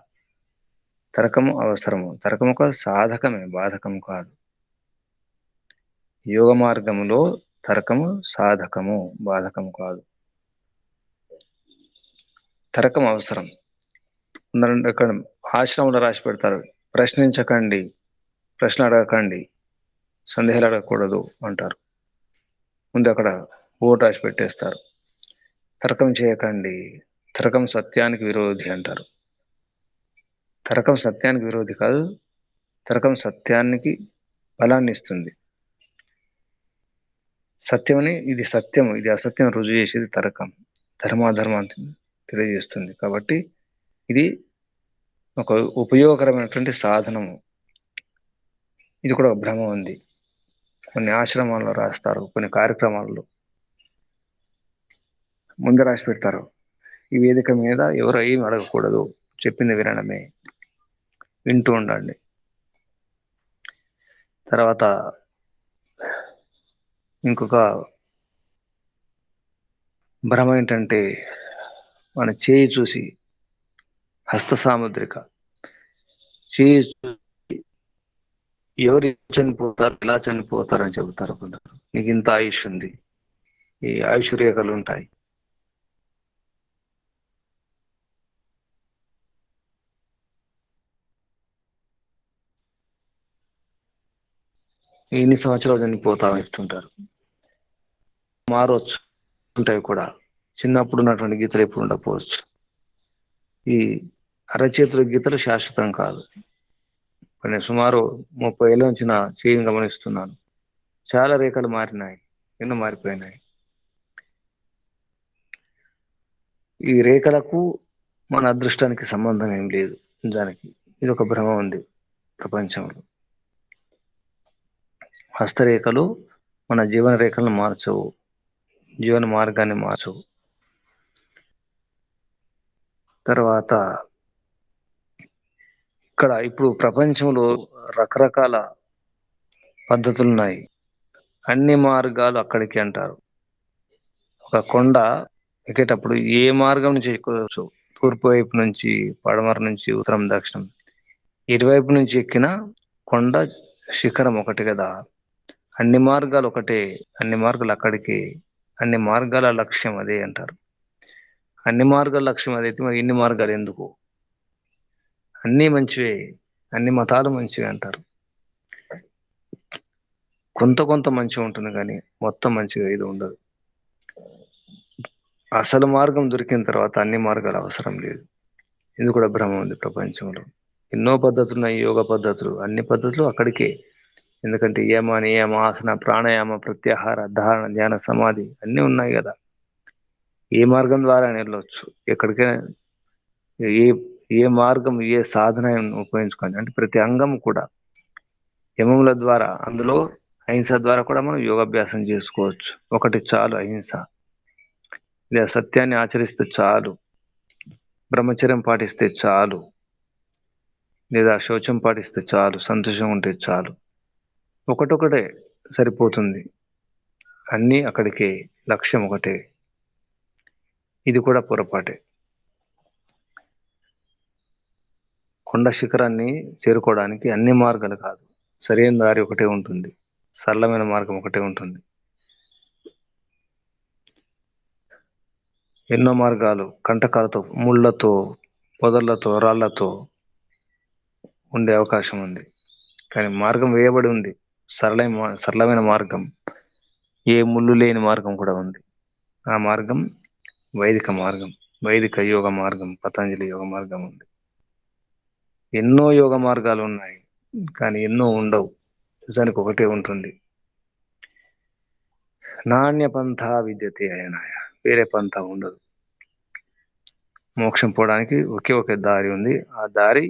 తర్కము అవసరము. తర్కము ఒక సాధకమే, బాధకం కాదు. యోగ మార్గములో తర్కము సాధకము, బాధకము కాదు. తర్కం అవసరం. ఇక్కడ ఆశ్రమంలో రాసి పెడతారు, ప్రశ్నించకండి, ప్రశ్న అడగకండి, సందేహాలు అడగకూడదు అంటారు. ముందు అక్కడ బోర్డు రాసి పెట్టేస్తారు, తర్కం చేయకండి, తర్కం సత్యానికి విరోధి అంటారు. తర్కం సత్యానికి విరోధి కాదు, తర్కం సత్యానికి బలాన్ని ఇస్తుంది. సత్యమని, ఇది సత్యం, ఇది అసత్యం రుజువు చేసేది తర్కం, ధర్మాధర్మాన్ని తెలియజేస్తుంది. కాబట్టి ఇది ఒక ఉపయోగకరమైనటువంటి సాధనము. ఇది కూడా ఒక భ్రమ ఉంది. కొన్ని ఆశ్రమాల్లో రాస్తారు, కొన్ని కార్యక్రమాల్లో ముందు రాసి పెడతారు, ఈ వేదిక మీద ఎవరు ఏమి అడగకూడదు, చెప్పింది వినడమే, వింటూ ఉండండి. తర్వాత ఇంకొక భ్రమ ఏంటంటే, మన చేయి చూసి, హస్త సాముద్రిక, చేయి ఎవరు చనిపోతారు, ఎలా చనిపోతారు అని చెబుతారు కొందరు. నీకు ఇంత ఆయుష్ ఉంది, ఈ ఆయుష్ రేఖలు ఉంటాయి. ఎన్ని సంవత్సరాలు చనిపోతావు ఇస్తుంటారు. మారవచ్చు, ఉంటాయి కూడా. చిన్నప్పుడు ఉన్నటువంటి గీతలు ఎప్పుడు ఉండకపోవచ్చు. ఈ అరచేతుల గీతలు శాశ్వతం కాదు. నేను సుమారు 30 ఏళ్ళ నుంచి నా చేయిని గమనిస్తున్నాను. చాలా రేఖలు మారినాయి, ఎన్నో మారిపోయినాయి. ఈ రేఖలకు మన అదృష్టానికి సంబంధం ఏం లేదు. నిజానికి ఇది ఒక భ్రమ ఉంది ప్రపంచంలో. హస్తరేఖలు మన జీవన రేఖలను మార్చవు, జీవన మార్గాన్ని మార్చవు. తర్వాత ఇక్కడ ఇప్పుడు ప్రపంచంలో రకరకాల పద్ధతులు ఉన్నాయి. అన్ని మార్గాలు అక్కడికి అంటారు. ఒక కొండ ఎక్కేటప్పుడు ఏ మార్గం నుంచి ఎక్కవచ్చు, తూర్పు వైపు నుంచి, పడమర నుంచి, ఉత్తరం, దక్షిణం, ఇటువైపు నుంచి ఎక్కిన కొండ శిఖరం ఒకటి కదా. అన్ని మార్గాలు ఒకటే, అన్ని మార్గాలు అక్కడికి, అన్ని మార్గాల లక్ష్యం అదే అంటారు. అన్ని మార్గాల లక్ష్యం అదైతే మరి ఇన్ని మార్గాలు ఎందుకు? అన్నీ మంచివే, అన్ని మతాలు మంచివే అంటారు. కొంత కొంత మంచిగా ఉంటుంది కానీ మొత్తం మంచిగా ఇది ఉండదు. అసలు మార్గం దొరికిన తర్వాత అన్ని మార్గాలు అవసరం లేదు. ఇది కూడా భ్రమ ఉంది ప్రపంచంలో. ఎన్నో పద్ధతులు ఉన్నాయి, యోగ పద్ధతులు, అన్ని పద్ధతులు అక్కడికే. ఎందుకంటే యమ, నియమ, ఆసన, ప్రాణాయామ, ప్రత్యాహార, ధారణ, ధ్యాన, సమాధి అన్నీ ఉన్నాయి కదా. ఏ మార్గం ద్వారా వెళ్ళొచ్చు ఎక్కడికైనా. ఏ ఏ మార్గం, ఏ సాధన ఉపయోగించుకోండి అంటే ప్రతి అంగం కూడా యమముల ద్వారా, అందులో అహింస ద్వారా కూడా మనం యోగాభ్యాసం చేసుకోవచ్చు. ఒకటి చాలు, అహింస. లేదా సత్యాన్ని ఆచరిస్తే చాలు, బ్రహ్మచర్యం పాటిస్తే చాలు, లేదా శౌచం పాటిస్తే చాలు, సంతోషం ఉంటే చాలు. ఒకటొకటే సరిపోతుంది. అన్నీ అక్కడికే, లక్ష్యం ఒకటే. ఇది కూడా పొరపాటే. కొండ శిఖరాన్ని చేరుకోవడానికి అన్ని మార్గాలు కాదు, సరైన దారి ఒకటే ఉంటుంది, సరళమైన మార్గం ఒకటే ఉంటుంది. ఎన్నో మార్గాలు కంటకాలతో, ముళ్ళతో, పొదలతో, రాళ్లతో ఉండే అవకాశం ఉంది. కానీ మార్గం వేయబడి ఉంది, సరళమైన మార్గం, ఏ ముళ్ళు లేని మార్గం కూడా ఉంది. ఆ మార్గం వైదిక మార్గం, వైదిక యోగ మార్గం, పతంజలి యోగ మార్గం ఉంది. ఎన్నో యోగ మార్గాలు ఉన్నాయి కానీ ఎన్నో ఉండవు, నిజానికి ఒకటే ఉంటుంది. నాణ్య పంథ విద్యతే అయనాయ, వేరే పంథ ఉండదు. మోక్షం పోవడానికి ఒకే ఒకే దారి ఉంది. ఆ దారి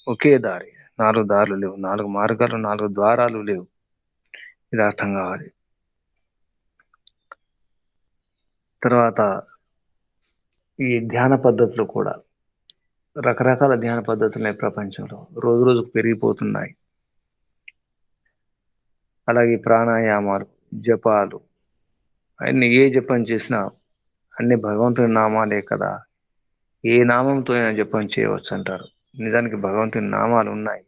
ఒకే దారి, 4 దారులు లేవు, 4 మార్గాలు, 4 ద్వారాలు లేవు. ఇది అర్థం కావాలి. తర్వాత ఈ ధ్యాన పద్ధతులు కూడా రకరకాల ధ్యాన పద్ధతులు ఉన్నాయి ప్రపంచంలో, రోజు రోజుకు పెరిగిపోతున్నాయి. అలాగే ప్రాణాయామాలు, జపాలు, అన్ని ఏ జపం చేసినా అన్ని భగవంతుని నామాలే కదా. ఏ నామంతో అయినా జపం చేయవచ్చు అంటారు. నిజానికి భగవంతుని నామాలు ఉన్నాయి.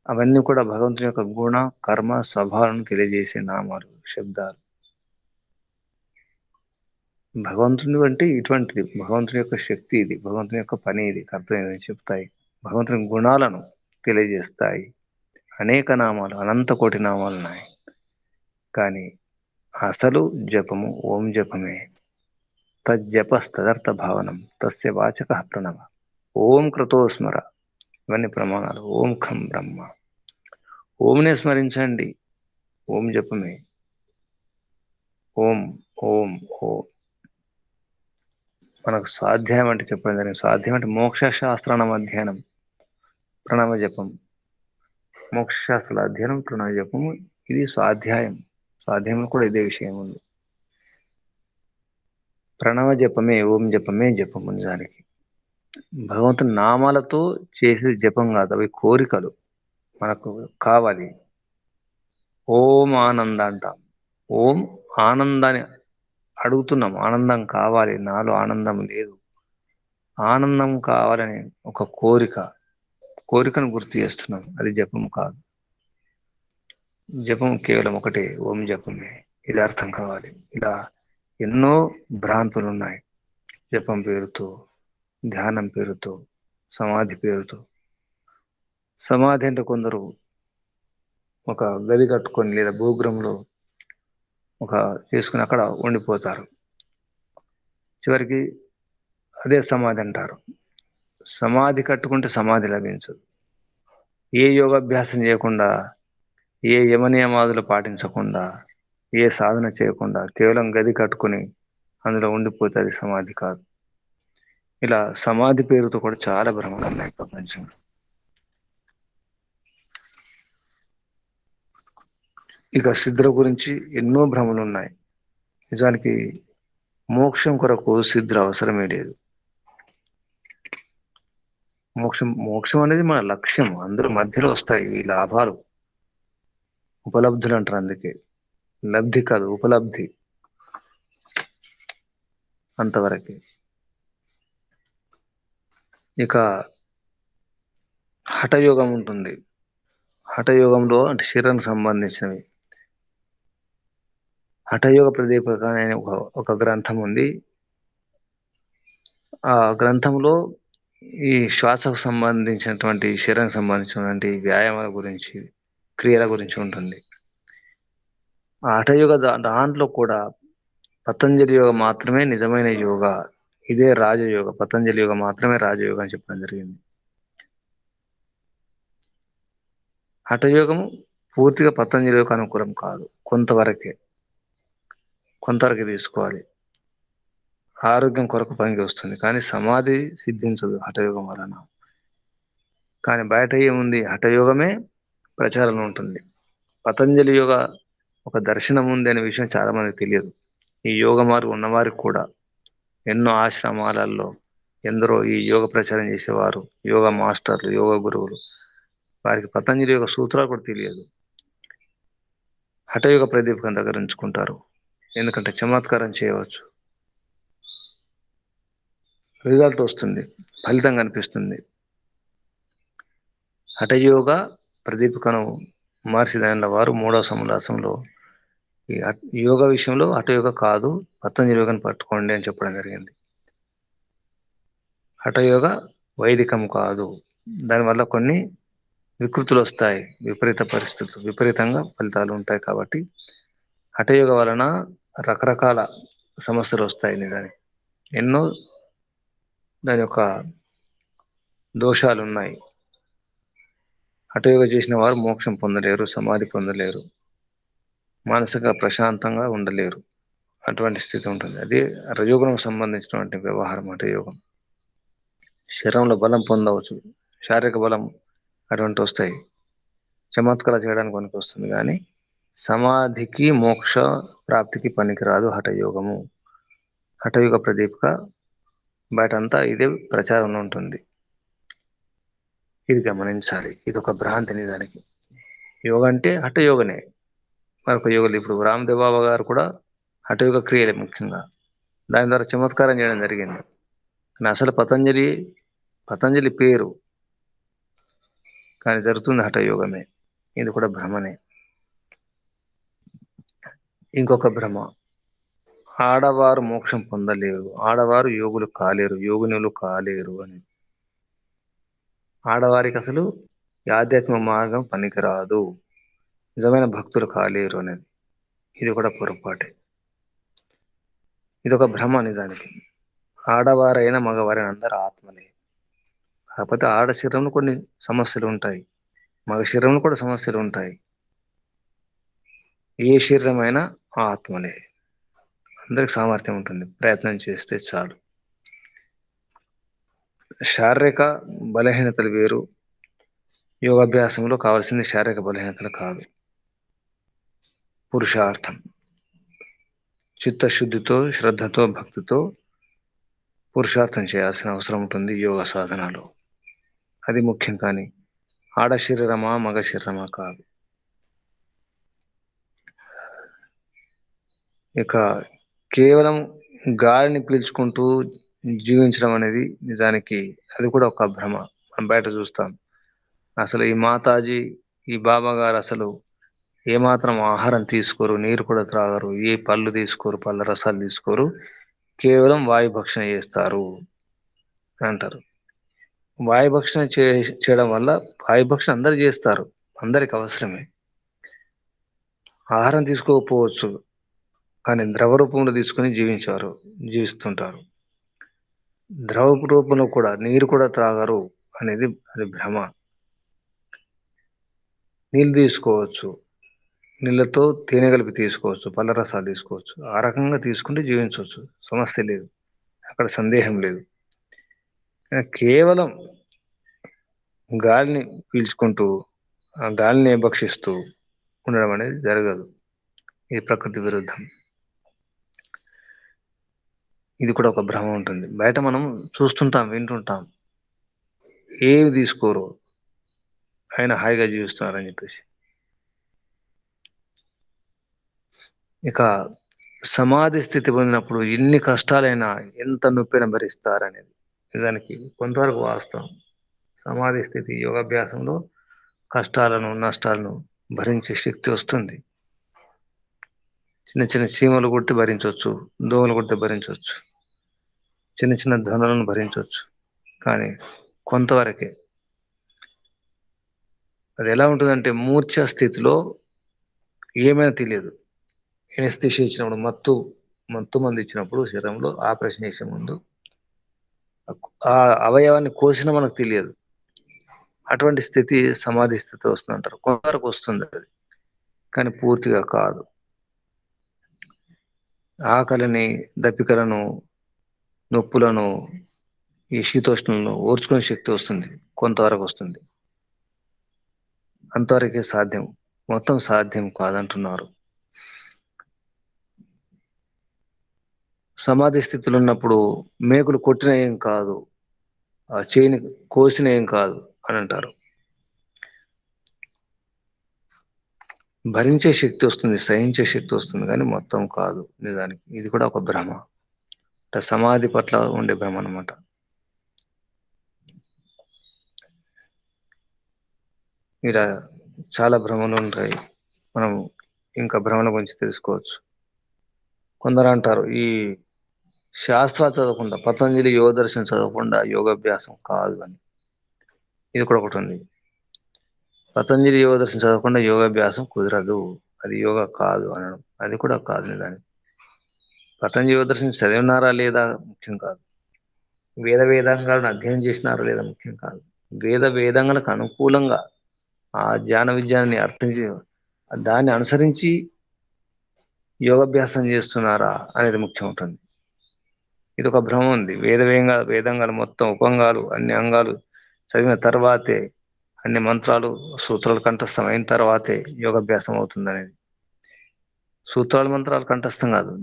అవన్నీ కూడా భగవంతుని యొక్క గుణ, కర్మ, స్వభావాలను తెలియజేసే నామాలు, శబ్దాలు. భగవంతుని అంటే ఇటువంటిది, భగవంతుని యొక్క శక్తి ఇది, భగవంతుని యొక్క పని ఇది, కర్తవ్యం ఇది చెప్తాయి. భగవంతుని గుణాలను తెలియజేస్తాయి. అనేక నామాలు, అనంత కోటి నామాలు ఉన్నాయి. కానీ అసలు జపము ఓం జపమే. తజ్జపస్తదర్థ భావనం తస్య వాచక ప్రణవ. ఓం క్రతోస్మర, ఇవన్నీ ప్రమాణాలు. ఓం ఖం బ్రహ్మ, ఓంనే స్మరించండి, ఓం జపమే. ఓం ఓం ఓం. మనకు స్వాధ్యాయం అంటే చెప్పడం జరిగింది. స్వాధ్యాయం అంటే మోక్ష శాస్త్రానం అధ్యయనం, ప్రణవ జపం. మోక్ష శాస్త్రాల అధ్యయనం, ప్రణవ జపము, ఇది స్వాధ్యాయం. స్వాధ్యాయంలో కూడా ఇదే విషయం ఉంది. ప్రణవ జపమే, ఓం జపమే జపము. నిజానికి భగవంతుని నామాలతో చేసే జపం కాదు, అవి కోరికలు మనకు కావాలి. ఓం ఆనంద అంటాం, ఓం ఆనందాన్ని అడుగుతున్నాం, ఆనందం కావాలి, నాలో ఆనందం లేదు, ఆనందం కావాలని ఒక కోరికను గుర్తు చేస్తున్నాం, అది జపం కాదు. జపం కేవలం ఒకటే, ఓం జపమే. ఇది అర్థం కావాలి. ఇలా ఎన్నో భ్రాంతులు ఉన్నాయి. జపం పేరుతో, ధ్యానం పేరుతో, సమాధి పేరుతో. సమాధి అంటే కొందరు ఒక గది కట్టుకొని లేదా భూగృహంలో ఒక చేసుకుని అక్కడ ఉండిపోతారు. చివరికి అదే సమాధి అంటారు. సమాధి కట్టుకుంటే సమాధి లభించదు. ఏ యోగాభ్యాసం చేయకుండా, ఏ యమనియమాదులు పాటించకుండా, ఏ సాధన చేయకుండా కేవలం గది కట్టుకుని అందులో ఉండిపోతే అది సమాధి కాదు. ఇలా సమాధి పేరుతో కూడా చాలా భ్రమలు ఉన్నాయి ప్రపంచంలో. ఇక సిద్ధుల గురించి ఎన్నో భ్రమలు ఉన్నాయి. నిజానికి మోక్షం కొరకు సిద్ధులు అవసరమే లేదు. మోక్షం అనేది మన లక్ష్యం. అందరూ మధ్యలో వస్తాయి ఈ లాభాలు, ఉపలబ్ధులు అంటారు. అందుకే లబ్ధి కాదు, ఉపలబ్ధి అంతవరకే. ఇక హఠయోగం ఉంటుంది. హఠయోగంలో అంటే శరీరానికి సంబంధించినవి. హఠయోగ ప్రదీపక అనే ఒక గ్రంథం ఉంది. ఆ గ్రంథంలో ఈ శ్వాసకు సంబంధించినటువంటి, శరీరానికి సంబంధించినటువంటి వ్యాయామాల గురించి, క్రియల గురించి ఉంటుంది. ఆ హఠయోగ దాంట్లో కూడా పతంజలి యోగ మాత్రమే నిజమైన యోగ, ఇదే రాజయోగ, పతంజలి యోగ మాత్రమే రాజయోగ అని చెప్పడం జరిగింది. హఠయోగము పూర్తిగా పతంజలి యోగ అనుకూలం కాదు, కొంతవరకే తీసుకోవాలి. ఆరోగ్యం కొరకు పనికి వస్తుంది, కానీ సమాధి సిద్ధించదు హఠయోగం వలన. కానీ బయట ఏముంది, హఠయోగమే ప్రచారంలో ఉంటుంది. పతంజలి యోగ ఒక దర్శనం ఉంది అనే విషయం చాలా మందికి తెలియదు. ఈ యోగ మార్గం ఉన్నవారికి కూడా ఎన్నో ఆశ్రమాలలో ఎందరో ఈ యోగ ప్రచారం చేసేవారు, యోగ మాస్టర్లు, యోగ గురువులు, వారికి పతంజలి యోగ సూత్రాలు కూడా తెలియదు. హఠయోగ ప్రదీపకం దగ్గర ఉంచుకుంటారు, ఎందుకంటే చమత్కారం చేయవచ్చు, రిజల్ట్ వస్తుంది, ఫలితం కనిపిస్తుంది. హఠయోగ ప్రదీపకను మహర్షి దయానంద వారు 3వ సముల్లాసంలో ఈ యోగ విషయంలో హఠయోగ కాదు, పతంజలి యోగాన్ని పట్టుకోండి అని చెప్పడం జరిగింది. హఠయోగ వైదికం కాదు, దానివల్ల కొన్ని వికృతులు వస్తాయి, విపరీత పరిస్థితులు, విపరీతంగా ఫలితాలు ఉంటాయి. కాబట్టి హఠయోగ వలన రకరకాల సమస్యలు వస్తాయి. నిజానికి ఎన్నో దాని యొక్క దోషాలు ఉన్నాయి. హఠయోగ చేసిన వారు మోక్షం పొందలేరు, సమాధి పొందలేరు, మానసిక ప్రశాంతంగా ఉండలేరు. అటువంటి స్థితి ఉంటుంది. అదే రజోగుణం సంబంధించినటువంటి వ్యవహారం హఠయోగం. శరీరంలో బలం పొందవచ్చు, శారీరక బలం అటువంటి వస్తాయి, చమత్కారం చేయడానికి పనికి వస్తుంది. కానీ సమాధికి, మోక్ష ప్రాప్తికి పనికిరాదు హఠయోగము. హఠయోగ ప్రదీపిక బయటంతా ఇదే ప్రచారంలో ఉంటుంది. ఇది గమనించాలి. ఇది ఒక భ్రాంతి. నిజానికి యోగ అంటే హఠయోగనే. మరొక యోగులు ఇప్పుడు రామదేవ్ బాబా గారు కూడా హఠయోగ క్రియలే ముఖ్యంగా, దాని ద్వారా చమత్కారం చేయడం జరిగింది. కానీ అసలు పతంజలి పేరు, కానీ జరుగుతుంది హఠయోగమే. ఇది కూడా భ్రమనే. ఇంకొక భ్రమ, ఆడవారు మోక్షం పొందలేరు, ఆడవారు యోగులు కాలేరు, యోగినులు కాలేరు అని. ఆడవారికి అసలు ఈ ఆధ్యాత్మిక మార్గం పనికిరాదు, నిజమైన భక్తులు కాలేరు అనేది. ఇది కూడా పొరపాటే. ఇది ఒక భ్రమ. నిజానికి ఆడవారైనా మగవారైనా అందరూ ఆత్మలే. కాకపోతే ఆడ శరీరంలో కొన్ని సమస్యలు ఉంటాయి, మగ శరీరంలో కూడా సమస్యలు ఉంటాయి. ఏ శరీరమైనా ఆత్మలే, అందరికి సామర్థ్యం ఉంటుంది, ప్రయత్నం చేస్తే చాలు. శారీరక బలహీనతలు వేరు, యోగాభ్యాసంలో కావాల్సింది శారీరక బలహీనతలు కాదు, పురుషార్థం. చిత్తశుద్ధితో, శ్రద్ధతో, భక్తితో పురుషార్థం చేయాల్సిన అవసరం ఉంటుంది యోగ సాధనలో. అది ముఖ్యం. కానీ ఆడ శరీరమా మగ శరీరమా కాదు. ఇక కేవలం గాలిని పీల్చుకుంటూ జీవించడం అనేది నిజానికి అది కూడా ఒక భ్రమ. మనం బయట చూస్తాం. అసలు ఈ మాతాజీ, ఈ బాబా గారు అసలు ఏమాత్రం ఆహారం తీసుకోరు, నీరు కూడా త్రాగరు, ఏ పళ్ళు తీసుకోరు, పళ్ళ రసాలు తీసుకోరు, కేవలం వాయుభక్షణ చేస్తారు అంటారు. వాయుభక్షణ చేయడం వల్ల, వాయుభక్షణ అందరు చేస్తారు, అందరికి అవసరమే. ఆహారం తీసుకోకపోవచ్చు, కానీ ద్రవ రూపంలో తీసుకొని జీవిస్తుంటారు. ద్రవ రూపంలో కూడా నీరు కూడా త్రాగరు అనేది అది భ్రమ. నీళ్ళు తీసుకోవచ్చు, నీళ్ళతో తేనె కలిపి తీసుకోవచ్చు, పళ్ళ రసాలు తీసుకోవచ్చు, ఆ రకంగా తీసుకుంటే జీవించవచ్చు, సమస్య లేదు, అక్కడ సందేహం లేదు. కేవలం గాలిని పీల్చుకుంటూ ఆ గాలిని భక్షిస్తూ ఉండడం అనేది జరగదు. ఇది ప్రకృతి విరుద్ధం. ఇది కూడా ఒక భ్రమ ఉంటుంది. బయట మనం చూస్తుంటాం, వింటుంటాం, ఏవి తీసుకోరు, ఆయన హాయిగా జీవిస్తున్నారని చెప్పేసి. ఇక సమాధి స్థితి పొందినప్పుడు ఎన్ని కష్టాలైనా, ఎంత నొప్పిన భరిస్తారనేది దానికి కొంతవరకు వాస్తవం. సమాధి స్థితి యోగాభ్యాసంలో కష్టాలను, నష్టాలను భరించే శక్తి వస్తుంది. చిన్న చిన్న చీమలు కొడితే భరించవచ్చు, దోమలు కొడితే భరించవచ్చు, చిన్న చిన్న ధ్వనులను భరించవచ్చు, కానీ కొంతవరకే. అది ఎలా ఉంటుందంటే, మూర్ఛ స్థితిలో ఏమైనా తెలియదు. ఎనస్థీషియా ఇచ్చినప్పుడు, మత్తు మంది ఇచ్చినప్పుడు శరీరంలో ఆపరేషన్ చేసే ముందు ఆ అవయవాన్ని కోసిన మనకు తెలియదు. అటువంటి స్థితి సమాధి స్థితి వస్తుందంటారు. కొంతవరకు వస్తుంది అది, కానీ పూర్తిగా కాదు. ఆకలిని, దప్పికలను, నొప్పులను, ఈ శీతోష్ణలను ఓర్చుకునే శక్తి వస్తుంది, కొంతవరకు వస్తుంది. అంతవరకే సాధ్యం, మొత్తం సాధ్యం కాదంటున్నారు. సమాధి స్థితిలో ఉన్నప్పుడు మేకులు కొట్టిన ఏం కాదు, ఆ చేయిని కోసిన ఏం కాదు అని అంటారు. భరించే శక్తి వస్తుంది, సహించే శక్తి వస్తుంది, కానీ మొత్తం కాదు నిజానికి. ఇది కూడా ఒక భ్రమ, సమాధి పట్ల ఉండే భ్రమ అన్నమాట. ఇలా చాలా భ్రమలు ఉంటాయి. మనం ఇంకా భ్రమల గురించి తెలుసుకోవచ్చు. కొందరు అంటారు, ఈ శాస్త్రాలు చదవకుండా, పతంజలి యోగ దర్శనం చదవకుండా యోగాభ్యాసం కాదు అని. ఇది కూడా ఒకటి ఉంది. పతంజలి యోగ దర్శనం చదవకుండా యోగాభ్యాసం కుదరదు, అది యోగా కాదు అనడం, అది కూడా కాదు నిజానికి. పతంజలి యోగ దర్శనం చదివినారా లేదా ముఖ్యం కాదు, వేదాంగాలను అధ్యయనం చేసినారా లేదా ముఖ్యం కాదు, వేదాంగాలకు అనుకూలంగా ఆ జ్ఞాన విజ్ఞానాన్ని దాన్ని అనుసరించి యోగాభ్యాసం చేస్తున్నారా అనేది ముఖ్యం ఉంటుంది. ఇది ఒక భ్రమ ఉంది. వేదంగాలు మొత్తం ఉపంగాలు, అన్ని అంగాలు చదివిన తర్వాతే, అన్ని మంత్రాలు, సూత్రాలు కంఠస్థం అయిన తర్వాతే యోగాభ్యాసం అవుతుంది అనేది. సూత్రాలు, మంత్రాలు కంఠస్థం కాదు,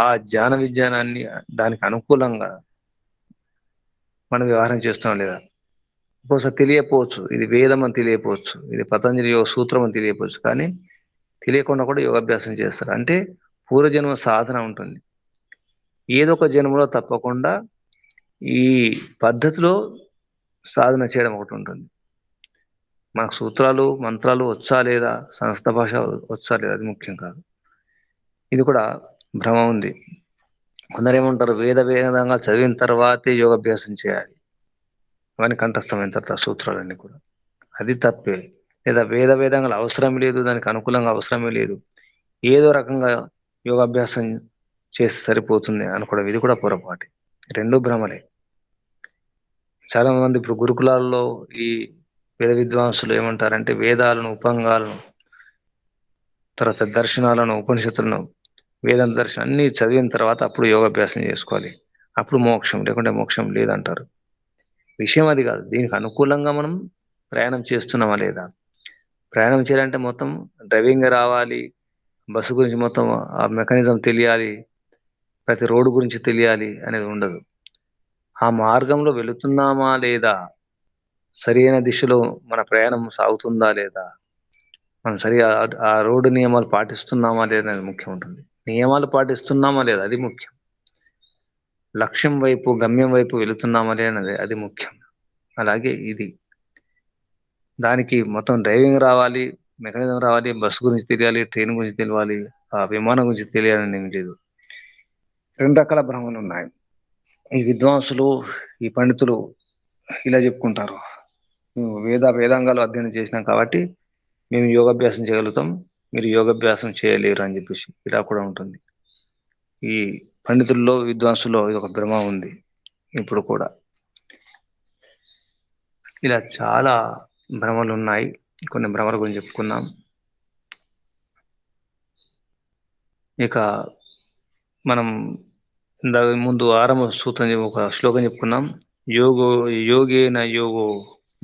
ఆ జ్ఞాన విజ్ఞానాన్ని దానికి అనుకూలంగా మనం వ్యవహారం చేస్తాం లేదా. బహుశా తెలియకపోవచ్చు, ఇది వేదం అని తెలియకపోవచ్చు, ఇది పతంజలి యోగ సూత్రం అని తెలియకపోవచ్చు, కానీ తెలియకుండా కూడా యోగాభ్యాసం చేస్తారు. అంటే పూర్వజన్మ సాధన ఉంటుంది. ఏదో ఒక జన్మలో తప్పకుండా ఈ పద్ధతిలో సాధన చేయడం ఒకటి ఉంటుంది. మనకు సూత్రాలు, మంత్రాలు వచ్చా లేదా, సంస్కృత భాష వచ్చా లేదా, అది ముఖ్యం కాదు. ఇది కూడా భ్రమ ఉంది. కొందరు ఏమంటారు, వేదంగా చదివిన తర్వాతే యోగాభ్యాసం చేయాలి, అవన్నీ కంఠస్థమైన తర్వాత సూత్రాలన్నీ కూడా, అది తప్పే. లేదా వేదంగాలు అవసరం లేదు, దానికి అనుకూలంగా అవసరమే లేదు, ఏదో రకంగా యోగాభ్యాసం చేస్తే సరిపోతుంది అనుకోవడం, ఇది కూడా పొరపాటే. రెండు భ్రమలే. చాలా మంది ఇప్పుడు గురుకులాల్లో ఈ వేద విద్వాంసులు ఏమంటారంటే, వేదాలను, ఉపంగాలను, తర్వాత దర్శనాలను, ఉపనిషత్తులను, వేదాంత దర్శనం అన్ని చదివిన తర్వాత అప్పుడు యోగాభ్యాసం చేసుకోవాలి, అప్పుడు మోక్షం, లేకుంటే మోక్షం లేదంటారు. విషయం అది కాదు. దీనికి అనుకూలంగా మనం ప్రయాణం చేస్తున్నామా లేదా. ప్రయాణం చేయాలంటే మొత్తం డ్రైవింగ్ రావాలి, బస్సు గురించి మొత్తం ఆ మెకానిజం తెలియాలి, ప్రతి రోడ్డు గురించి తెలియాలి అనేది ఉండదు. ఆ మార్గంలో వెళుతున్నామా లేదా, సరైన దిశలో మన ప్రయాణం సాగుతుందా లేదా, మనం సరిగా ఆ రోడ్డు నియమాలు పాటిస్తున్నామా లేదా అనేది ముఖ్యం ఉంటుంది. నియమాలు పాటిస్తున్నామా లేదా అది ముఖ్యం. లక్ష్యం వైపు, గమ్యం వైపు వెళుతున్నామా లేదా అది ముఖ్యం. అలాగే ఇది, దానికి మొత్తం డ్రైవింగ్ రావాలి, మెకానిజం రావాలి, బస్సు గురించి తెలియాలి, ట్రైన్ గురించి తెలియాలి, ఆ విమానం గురించి తెలియాలని ఏం లేదు. 2 రకాల భ్రమలు ఉన్నాయి. ఈ విద్వాంసులు, ఈ పండితులు ఇలా చెప్పుకుంటారు. మేము వేదాంగాలు అధ్యయనం చేసినాం కాబట్టి మేము యోగాభ్యాసం చేయగలుగుతాం, మీరు యోగాభ్యాసం చేయలేరు అని చెప్పేసి ఇలా కూడా ఉంటుంది. ఈ పండితుల్లో, విద్వాంసుల్లో ఇది ఒక భ్రమ ఉంది ఇప్పుడు కూడా. ఇలా చాలా భ్రమలు ఉన్నాయి. కొన్ని భ్రమల గురించి చెప్పుకున్నాం. ఇక మనం ఇందాక ముందు ఆరంభ సూత్రం ఒక శ్లోకం చెప్పుకున్నాం. యోగేన యోగో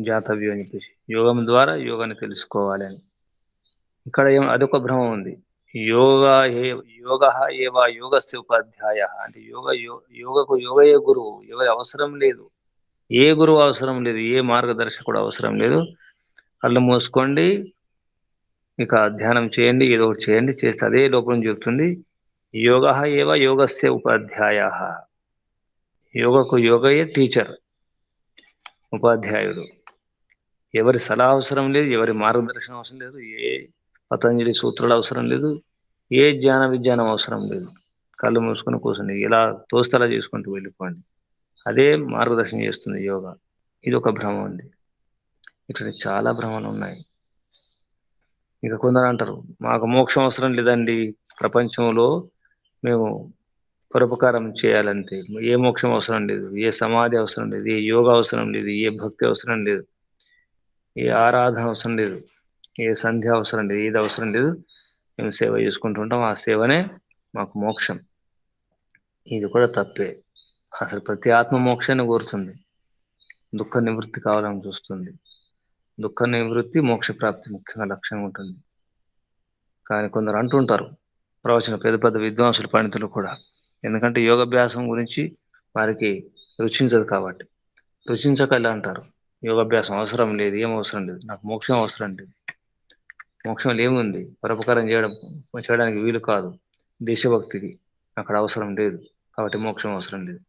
జాతవ్యం అని చెప్పేసి, యోగం ద్వారా యోగాన్ని తెలుసుకోవాలి అని. ఇక్కడ అదొక భ్రమ ఉంది. యోగ ఏవా యోగస్య ఉపాధ్యాయ అంటే యోగకు యోగయే గురువు, ఎవరి అవసరం లేదు, ఏ గురువు అవసరం లేదు, ఏ మార్గదర్శకుడు అవసరం లేదు. కళ్ళు మూసుకోండి, ఇక ధ్యానం చేయండి, ఏదో ఒకటి చేయండి, చేస్తే అదే లోపం చెబుతుంది. యోగ ఏవ యోగస్య ఉపాధ్యాయ, యోగకు యోగయే టీచర్, ఉపాధ్యాయుడు. ఎవరి సలహా అవసరం లేదు, ఎవరి మార్గదర్శనం అవసరం లేదు, ఏ పతంజలి సూత్రాలు అవసరం లేదు, ఏ విజ్ఞానం అవసరం లేదు. కళ్ళు మూసుకొని కూర్చొని ఇలా తోస్తలా చేసుకుంటూ వెళ్ళిపోండి, అదే మార్గదర్శనం చేస్తుంది యోగా. ఇది ఒక భ్రమ ఉంది. ఇక్కడ చాలా భ్రమలు ఉన్నాయి. ఇక కొందరు అంటారు, మాకు మోక్షం అవసరం లేదండి, ప్రపంచంలో మేము పరోపకారం చేయాలంటే, ఏ మోక్షం అవసరం లేదు, ఏ సమాధి అవసరం లేదు, ఏ యోగా అవసరం లేదు, ఏ భక్తి అవసరం లేదు, ఏ ఆరాధన అవసరం లేదు, ఏ సంధ్య అవసరం లేదు, ఏది అవసరం లేదు, మేము సేవ చేసుకుంటుంటాం, ఆ సేవనే మాకు మోక్షం. ఇది కూడా తప్పే. అసలు ప్రతి ఆత్మ మోక్షాన్ని కోరుతుంది, దుఃఖ నివృత్తి కావాలని చూస్తుంది. దుఃఖ నివృత్తి, మోక్ష ప్రాప్తి ముఖ్యంగా లక్ష్యంగా ఉంటుంది. కానీ కొందరు అంటుంటారు, పెద్ద పెద్ద విద్వాంసులు, పండితులు కూడా, ఎందుకంటే యోగాభ్యాసం గురించి వారికి రుచించదు కాబట్టి. రుచించక ఇలా అంటారు, యోగాభ్యాసం అవసరం లేదు, ఏం అవసరం లేదు, నాకు మోక్షం అవసరం లేదు. మోక్షంలో ఏముంది, పరోపకారం చేయడానికి వీలు కాదు, దేశభక్తికి అక్కడ అవసరం లేదు, కాబట్టి మోక్షం అవసరం లేదు.